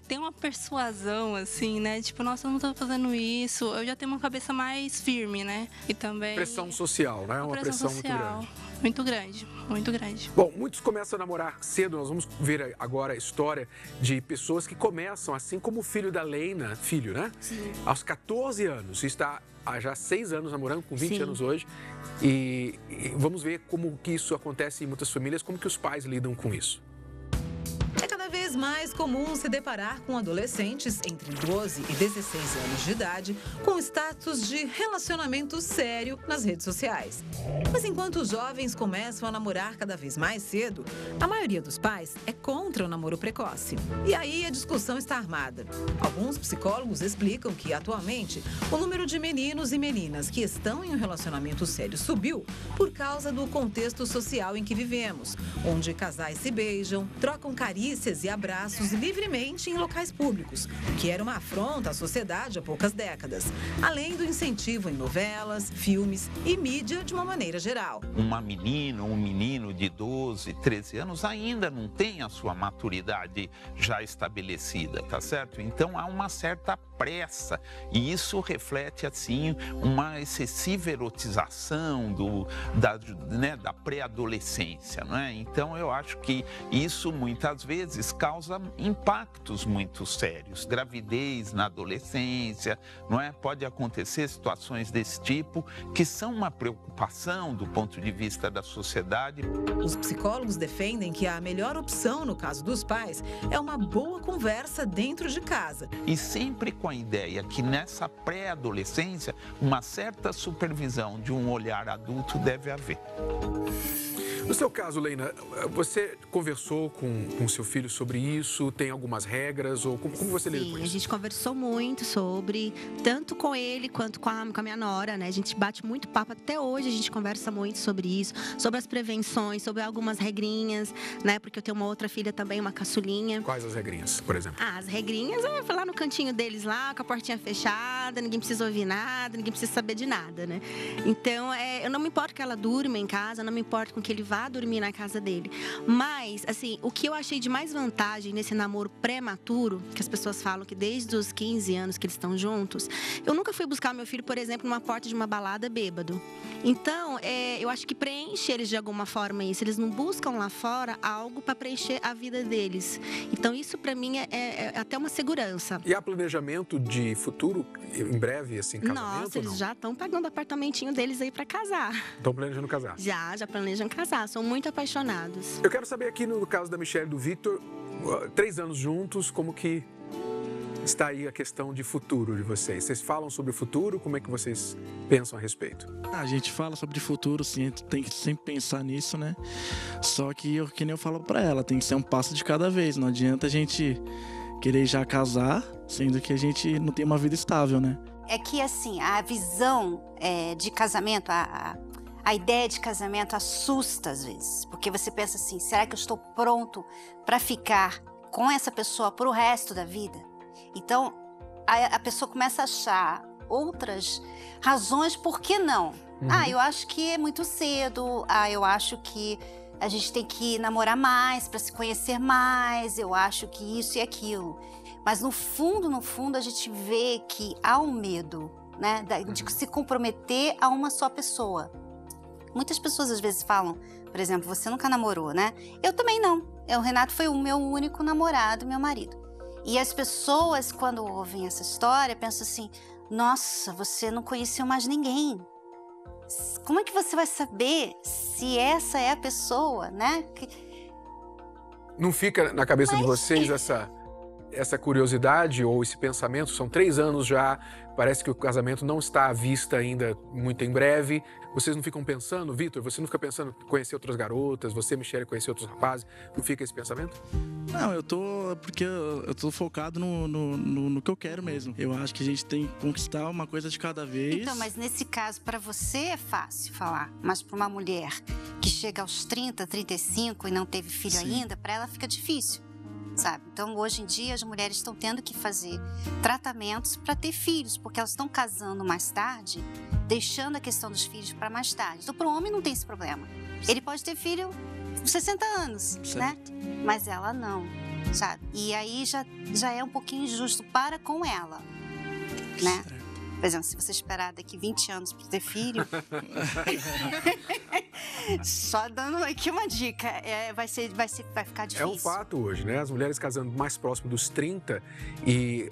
tem uma persuasão, assim, né? Tipo, nossa, eu não tô fazendo isso. Eu já tenho uma cabeça mais firme, né? E também... Pressão social, né? Uma pressão social. Muito grande, muito grande. Bom, muitos começam a namorar cedo. Nós vamos ver agora a história de pessoas que começam, assim como o filho da Leina, né? Sim. Aos 14 anos. Está há já 6 anos namorando, com 20 anos hoje. E vamos ver como que isso acontece em muitas famílias, como que os pais lidam com isso. É cada vez mais comum se deparar com adolescentes entre 12 e 16 anos de idade com status de relacionamento sério nas redes sociais. Mas enquanto os jovens começam a namorar cada vez mais cedo, a maioria dos pais é contra o namoro precoce. E aí a discussão está armada. Alguns psicólogos explicam que, atualmente, o número de meninos e meninas que estão em um relacionamento sério subiu por causa do contexto social em que vivemos, onde casais se beijam, trocam carícias e abraços livremente em locais públicos, o que era uma afronta à sociedade há poucas décadas, além do incentivo em novelas, filmes e mídia de uma maneira geral. Uma menina ou um menino de 12, 13 anos ainda não tem a sua maturidade já estabelecida, tá certo? Então há uma certa pressa e isso reflete, assim, uma excessiva erotização da pré-adolescência, não é? Então eu acho que isso muitas vezes causa impactos muito sérios. Gravidez na adolescência, não é? Pode acontecer situações desse tipo que são uma preocupação do ponto de vista da sociedade. Os psicólogos defendem que a melhor opção no caso dos pais é uma boa conversa dentro de casa. E sempre com a ideia que nessa pré-adolescência uma certa supervisão de um olhar adulto deve haver. No seu caso, Leina, você conversou com seu filho sobre isso? Tem algumas regras? Ou como você lida com isso? Sim, a gente conversou muito sobre, tanto com ele quanto com a minha nora, né? A gente bate muito papo, até hoje a gente conversa muito sobre isso, sobre as prevenções, sobre algumas regrinhas, né? Porque eu tenho uma outra filha também, uma caçulinha. Quais as regrinhas, por exemplo? As regrinhas é lá no cantinho deles, lá, com a portinha fechada, ninguém precisa ouvir nada, ninguém precisa saber de nada, né? Então, eu não me importo que ela durma em casa, não me importo com que ele vá vá dormir na casa dele. Mas, assim, o que eu achei de mais vantagem nesse namoro prematuro, que as pessoas falam que desde os 15 anos que eles estão juntos, eu nunca fui buscar meu filho, por exemplo, numa porta de uma balada bêbado. Então, eu acho que preenche eles de alguma forma isso. Eles não buscam lá fora algo para preencher a vida deles. Então, isso para mim é até uma segurança. E há planejamento de futuro, em breve, assim, casamento? Nossa, eles já estão pagando o apartamentinho deles aí para casar. Estão planejando casar? Já planejam casar. São muito apaixonados. Eu quero saber aqui, no caso da Michelle e do Victor, 3 anos juntos, como que está aí a questão de futuro de vocês? Vocês falam sobre o futuro? Como é que vocês pensam a respeito? A gente fala sobre futuro, sim, a gente tem que sempre pensar nisso, né? Só que nem eu falo pra ela, tem que ser um passo de cada vez. Não adianta a gente querer já casar, sendo que a gente não tem uma vida estável, né? É que, assim, a visão de casamento, a ideia de casamento assusta às vezes. Porque você pensa assim, será que eu estou pronto para ficar com essa pessoa pro resto da vida? Então, a pessoa começa a achar outras razões por que não. Eu acho que é muito cedo. Eu acho que a gente tem que namorar mais para se conhecer mais. Eu acho que isso e aquilo. Mas no fundo, a gente vê que há um medo, né, de se comprometer a uma só pessoa. Muitas pessoas às vezes falam, por exemplo, você nunca namorou, né? Eu também não. O Renato foi o meu único namorado, meu marido. E as pessoas, quando ouvem essa história, pensam assim, nossa, você não conheceu mais ninguém. Como é que você vai saber se essa é a pessoa, né? Não fica na cabeça de vocês essa curiosidade ou esse pensamento? São 3 anos já, parece que o casamento não está à vista ainda muito em breve. Vocês não ficam pensando, Victor, você não fica pensando em conhecer outras garotas, você, Michelle, conhecer outros rapazes? Não fica esse pensamento? Não, porque eu tô focado no que eu quero mesmo. Eu acho que a gente tem que conquistar uma coisa de cada vez. Então, mas nesse caso, para você é fácil falar, mas para uma mulher que chega aos 30, 35 e não teve filho ainda, para ela fica difícil. Sabe? Então, hoje em dia, as mulheres estão tendo que fazer tratamentos para ter filhos, porque elas estão casando mais tarde, deixando a questão dos filhos para mais tarde. Então, para o homem não tem esse problema. Ele pode ter filho com 60 anos, né? Mas ela não, sabe? E aí já é um pouquinho injusto para com ela, né? Por exemplo, se você esperar daqui 20 anos para ter filho... Só dando aqui uma dica, vai ficar difícil. É um fato hoje, né? As mulheres casando mais próximo dos 30 e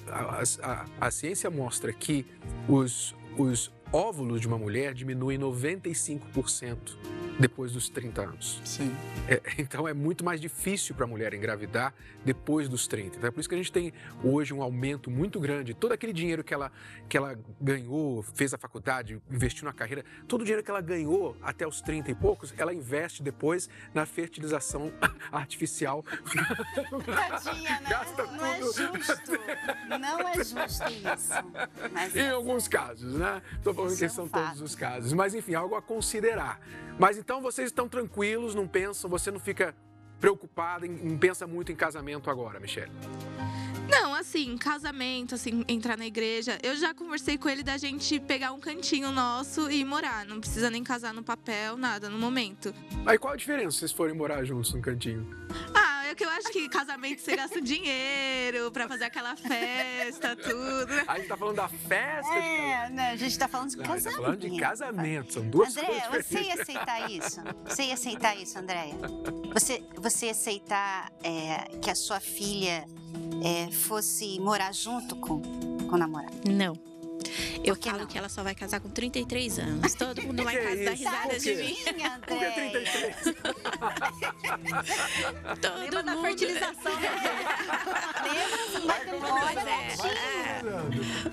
a ciência mostra que os óvulos de uma mulher diminuem 95% depois dos 30 anos. Sim. Então é muito mais difícil para a mulher engravidar depois dos 30. Então é por isso que a gente tem hoje um aumento muito grande. Todo aquele dinheiro que ela ganhou, fez a faculdade, investiu na carreira, todo o dinheiro que ela ganhou até os 30 e poucos, ela investe depois na fertilização artificial. Tadinha, né? Não é justo. Não é justo isso. Mas em alguns casos, né? Estou falando que são todos os casos. Mas, enfim, algo a considerar. Mas então vocês estão tranquilos, não pensam, você não fica preocupada, não pensa muito em casamento agora, Michelle? Não, assim, casamento, assim, entrar na igreja. Eu já conversei com ele da gente pegar um cantinho nosso e morar. Não precisa nem casar no papel, nada, no momento. Aí qual a diferença se vocês forem morar juntos num cantinho? É que eu acho que casamento você gasta dinheiro pra fazer aquela festa, tudo. Aí a gente tá falando da festa? Né? A gente tá falando de casamento. A gente tá falando de casamento, são duas coisas Andréia, diferentes. você ia aceitar isso? Você ia aceitar isso, Andréia? Você ia aceitar que a sua filha fosse morar junto com o namorado? Não. Eu falo que ela só vai casar com 33 anos. Todo mundo vai dar risada de mim. Por que 33? Todo da mundo. fertilização.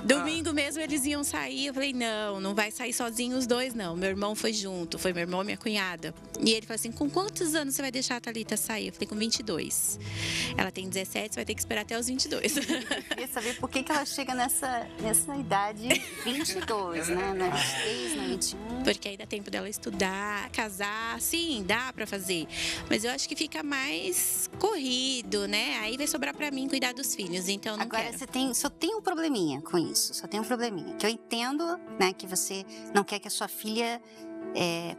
Domingo mesmo eles iam sair. Eu falei, não vai sair sozinho os dois, não. Meu irmão foi junto. Foi meu irmão e minha cunhada. E ele falou assim, com quantos anos você vai deixar a Thalita sair? Eu falei, com 22. Ela tem 17, você vai ter que esperar até os 22. Eu queria saber por que ela chega nessa idade 22, né? Não é 23, não é 21. Porque aí dá tempo dela estudar, casar. Sim, dá pra fazer. Mas eu acho que fica mais corrido, né? Aí vai sobrar pra mim cuidar dos filhos, então não Agora, quero. só tem um probleminha com isso. Só tem um probleminha. Que eu entendo, né? Que você não quer que a sua filha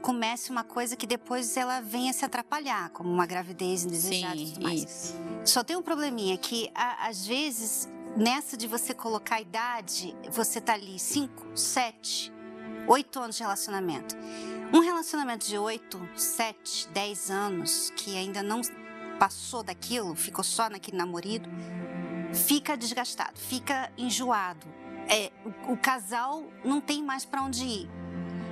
comece uma coisa que depois ela venha se atrapalhar, como uma gravidez indesejada e tudo mais. Isso. Só tem um probleminha que, às vezes, nessa de você colocar a idade, você tá ali 5, 7, 8 anos de relacionamento. Um relacionamento de 8, 7, 10 anos, que ainda não passou daquilo, ficou só naquele namorido, fica desgastado, fica enjoado. O casal não tem mais para onde ir.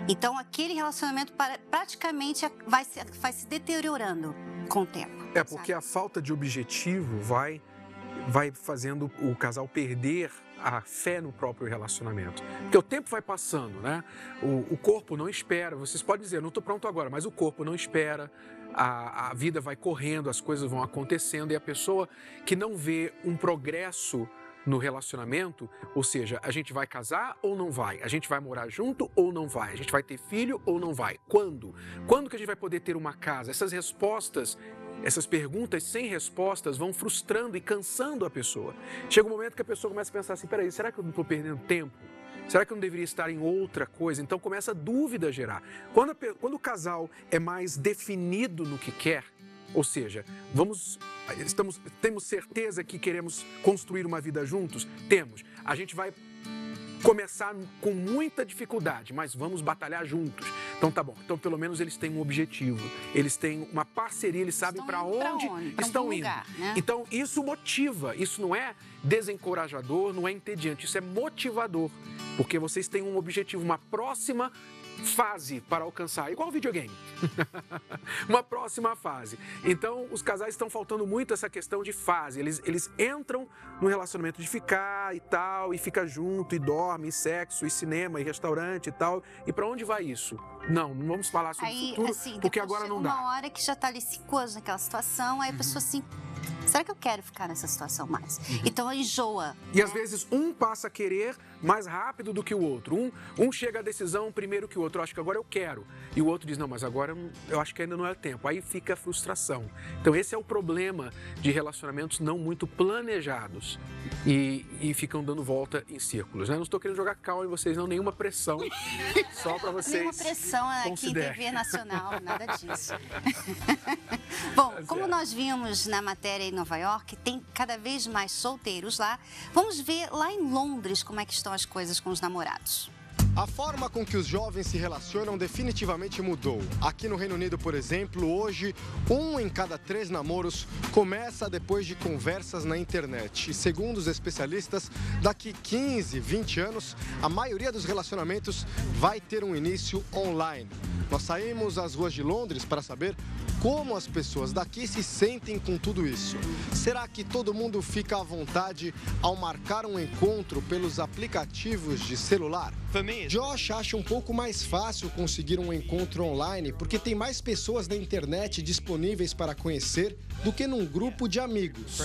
Então, aquele relacionamento praticamente vai se deteriorando com o tempo. Porque a falta de objetivo vai fazendo o casal perder a fé no próprio relacionamento. Porque o tempo vai passando, né? O corpo não espera. Vocês podem dizer, não estou pronto agora, mas o corpo não espera. A vida vai correndo, as coisas vão acontecendo e a pessoa que não vê um progresso no relacionamento, ou seja, a gente vai casar ou não vai? A gente vai morar junto ou não vai? A gente vai ter filho ou não vai? Quando? Quando que a gente vai poder ter uma casa? Essas respostas, essas perguntas sem respostas vão frustrando e cansando a pessoa. Chega um momento que a pessoa começa a pensar assim, peraí, será que eu não estou perdendo tempo? Será que eu não deveria estar em outra coisa? Então começa a dúvida a gerar. Quando o casal é mais definido no que quer, ou seja, temos certeza que queremos construir uma vida juntos? Temos. A gente vai começar com muita dificuldade, mas vamos batalhar juntos. Então tá bom. Então pelo menos eles têm um objetivo, eles têm uma parceria, eles sabem para onde estão indo. Lugar, né? Então isso motiva, isso não é desencorajador, não é entediante, isso é motivador, porque vocês têm um objetivo, uma próxima fase para alcançar, igual videogame. Uma próxima fase. Então, os casais estão faltando muito essa questão de fase. Eles entram no relacionamento de ficar e tal, e fica junto, e dorme, e sexo, e cinema, e restaurante e tal. E para onde vai isso? Não vamos falar sobre o futuro, assim, porque agora não dá. Uma hora que já está ali 5 anos naquela situação, aí a pessoa assim, será que eu quero ficar nessa situação mais? Então enjoa. E às vezes um passa a querer mais rápido do que o outro. Um chega à decisão primeiro que o outro. Eu acho que agora eu quero. E o outro diz, não, mas agora eu acho que ainda não é tempo. Aí fica a frustração. Então esse é o problema de relacionamentos não muito planejados. E ficam dando volta em círculos. Né? Não estou querendo jogar cal em vocês, não. Nenhuma pressão. Só para vocês. Nenhuma pressão aqui em TV Nacional. Nada disso. Bom, como nós vimos na matéria em Nova York, tem cada vez mais solteiros lá. Vamos ver lá em Londres como é que estão as coisas com os namorados. A forma com que os jovens se relacionam definitivamente mudou. Aqui no Reino Unido, por exemplo, hoje, 1 em cada 3 namoros começa depois de conversas na internet. E segundo os especialistas, daqui 15, 20 anos, a maioria dos relacionamentos vai ter um início online. Nós saímos às ruas de Londres para saber como as pessoas daqui se sentem com tudo isso. Será que todo mundo fica à vontade ao marcar um encontro pelos aplicativos de celular? Josh acha um pouco mais fácil conseguir um encontro online porque tem mais pessoas na internet disponíveis para conhecer do que num grupo de amigos.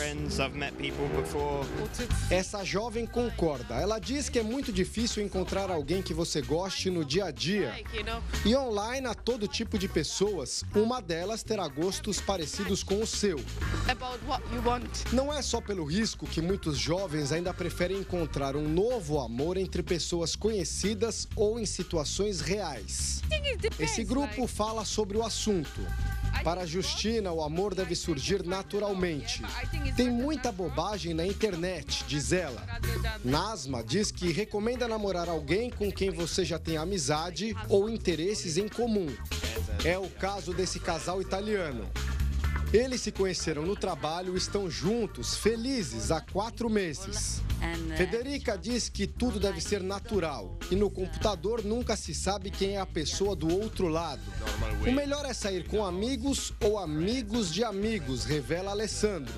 Essa jovem concorda. Ela diz que é muito difícil encontrar alguém que você goste no dia a dia. E online há todo tipo de pessoas. Uma delas terá gostos parecidos com o seu. Não é só pelo risco que muitos jovens ainda preferem encontrar um novo amor entre pessoas conhecidas ou em situações reais. Esse grupo fala sobre o assunto. Para Justina, o amor deve surgir naturalmente. Tem muita bobagem na internet, diz ela. Nasma diz que recomenda namorar alguém com quem você já tem amizade ou interesses em comum. É o caso desse casal italiano. Eles se conheceram no trabalho e estão juntos, felizes, há 4 meses. Federica diz que tudo deve ser natural e no computador nunca se sabe quem é a pessoa do outro lado. O melhor é sair com amigos ou amigos de amigos, revela Alessandro.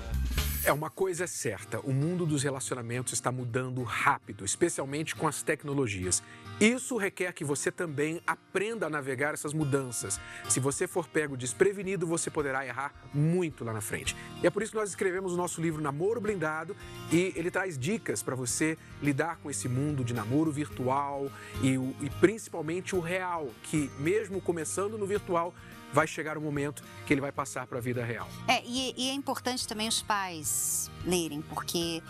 Uma coisa é certa, o mundo dos relacionamentos está mudando rápido, especialmente com as tecnologias. Isso requer que você também aprenda a navegar essas mudanças. Se você for pego desprevenido, você poderá errar muito lá na frente. E é por isso que nós escrevemos o nosso livro Namoro Blindado e ele traz dicas para você lidar com esse mundo de namoro virtual e principalmente o real, que mesmo começando no virtual, vai chegar um momento que ele vai passar para a vida real. E é importante também os pais lerem, porque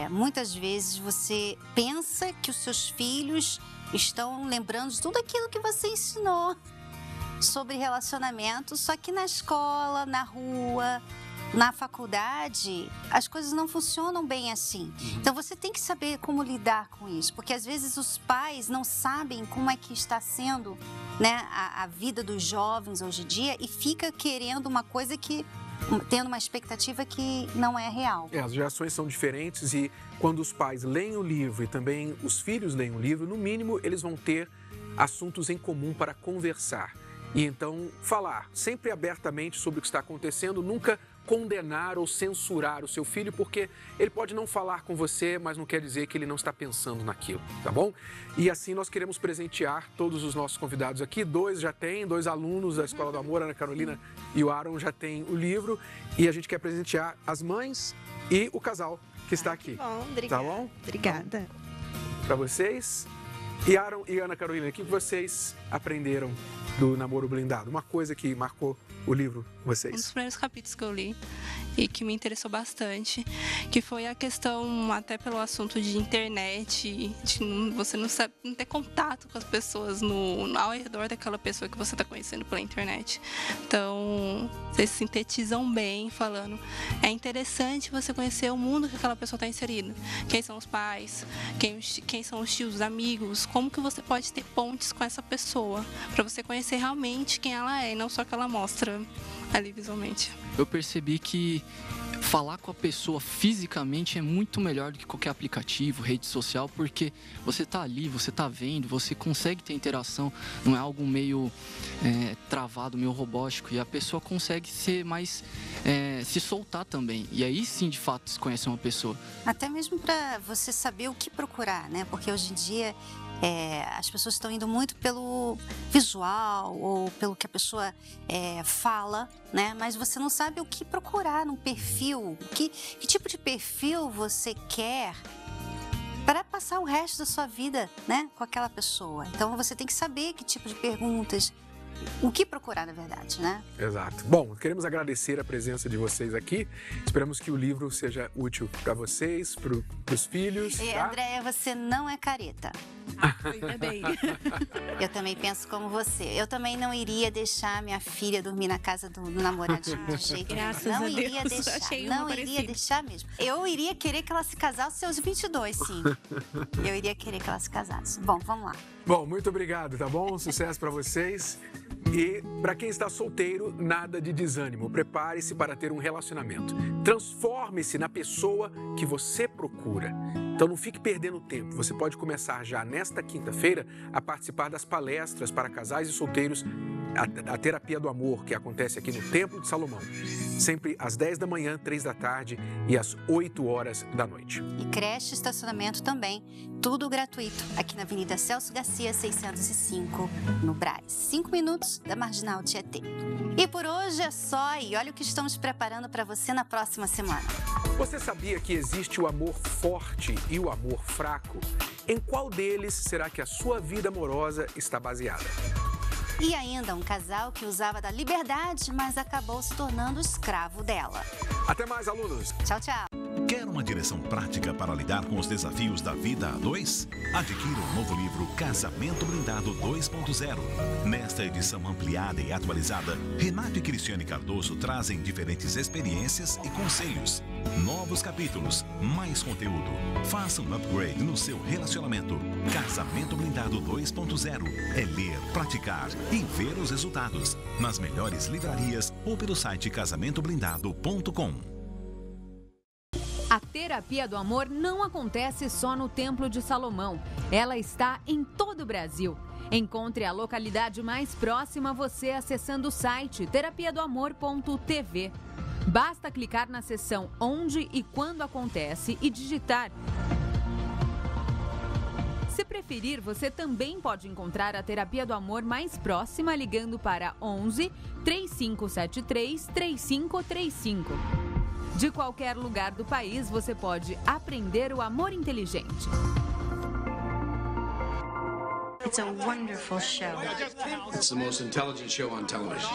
muitas vezes você pensa que os seus filhos estão lembrando de tudo aquilo que você ensinou sobre relacionamento, só que na escola, na rua, na faculdade, as coisas não funcionam bem assim. Então você tem que saber como lidar com isso, porque às vezes os pais não sabem como é que está sendo, né, a vida dos jovens hoje em dia e fica querendo uma coisa que, tendo uma expectativa que não é real. As gerações são diferentes e quando os pais leem o livro e também os filhos leem o livro, no mínimo eles vão ter assuntos em comum para conversar. E então falar sempre abertamente sobre o que está acontecendo, nunca condenar ou censurar o seu filho, porque ele pode não falar com você, mas não quer dizer que ele não está pensando naquilo, tá bom? E assim nós queremos presentear todos os nossos convidados aqui, dois alunos da Escola do Amor, a Ana Carolina e o Aaron já têm o livro, e a gente quer presentear as mães e o casal que está aqui. Bom, obrigada. Tá bom? Obrigada. Então, para vocês. E Aaron e Ana Carolina, o que vocês aprenderam do Namoro Blindado? Uma coisa que marcou o livro vocês? Um dos primeiros capítulos que eu li e que me interessou bastante, que foi a questão, até pelo assunto de internet, de você não ter contato com as pessoas ao redor daquela pessoa que você está conhecendo pela internet. Então, vocês sintetizam bem falando, é interessante você conhecer o mundo que aquela pessoa está inserida. Quem são os pais, quem são os tios, os amigos, como que você pode ter pontes com essa pessoa, para você conhecer realmente quem ela é e não só que ela mostra ali visualmente. Eu percebi que falar com a pessoa fisicamente é muito melhor do que qualquer aplicativo, rede social, porque você tá ali, você tá vendo, você consegue ter interação, não é algo meio travado, meio robótico, e a pessoa consegue ser mais, se soltar também, e aí sim, de fato, se conhece uma pessoa. Até mesmo para você saber o que procurar, né? Porque hoje em dia as pessoas estão indo muito pelo visual ou pelo que a pessoa fala, né? Mas você não sabe o que procurar num perfil, que tipo de perfil você quer para passar o resto da sua vida, né, com aquela pessoa. Então você tem que saber que tipo de perguntas, o que procurar, na verdade, né? Exato. Bom, queremos agradecer a presença de vocês aqui. Esperamos que o livro seja útil para vocês, para os filhos. E, tá? Andréia, você não é careta. Ainda bem. Eu também penso como você. Eu também não iria deixar minha filha dormir na casa do namoradinho de jeito nenhum. Graças Não a iria Deus, deixar. achei Não uma iria parecida. deixar mesmo. Eu iria querer que ela se casasse aos seus 22, sim. Eu iria querer que ela se casasse. Bom, vamos lá. Bom, muito obrigado, tá bom? Sucesso para vocês. E para quem está solteiro, nada de desânimo. Prepare-se para ter um relacionamento. Transforme-se na pessoa que você procura. Então não fique perdendo tempo. Você pode começar já nesta quinta-feira a participar das palestras para casais e solteiros, a Terapia do Amor, que acontece aqui no Templo de Salomão. Sempre às 10 da manhã, 3 da tarde e às 8 horas da noite. E creche e estacionamento também, tudo gratuito, aqui na Avenida Celso Garcia, 605, no Brás. 5 minutos da Marginal Tietê. E por hoje é só, e olha o que estamos preparando para você na próxima semana. Você sabia que existe o amor forte e o amor fraco? Em qual deles será que a sua vida amorosa está baseada? E ainda um casal que usava da liberdade, mas acabou se tornando escravo dela. Até mais, alunos! Tchau, tchau! Quer uma direção prática para lidar com os desafios da vida a dois? Adquira o novo livro Casamento Blindado 2.0. Nesta edição ampliada e atualizada, Renato e Cristiane Cardoso trazem diferentes experiências e conselhos. Novos capítulos, mais conteúdo. Faça um upgrade no seu relacionamento. Casamento Blindado 2.0 é ler, praticar e ver os resultados. Nas melhores livrarias ou pelo site casamentoblindado.com. A Terapia do Amor não acontece só no Templo de Salomão. Ela está em todo o Brasil. Encontre a localidade mais próxima a você acessando o site terapiadoamor.tv. Basta clicar na seção Onde e Quando Acontece e digitar. Se preferir, você também pode encontrar a Terapia do Amor mais próxima ligando para 11 3573 3535. De qualquer lugar do país, você pode aprender o amor inteligente. It's a wonderful show. It's the most intelligent show on television.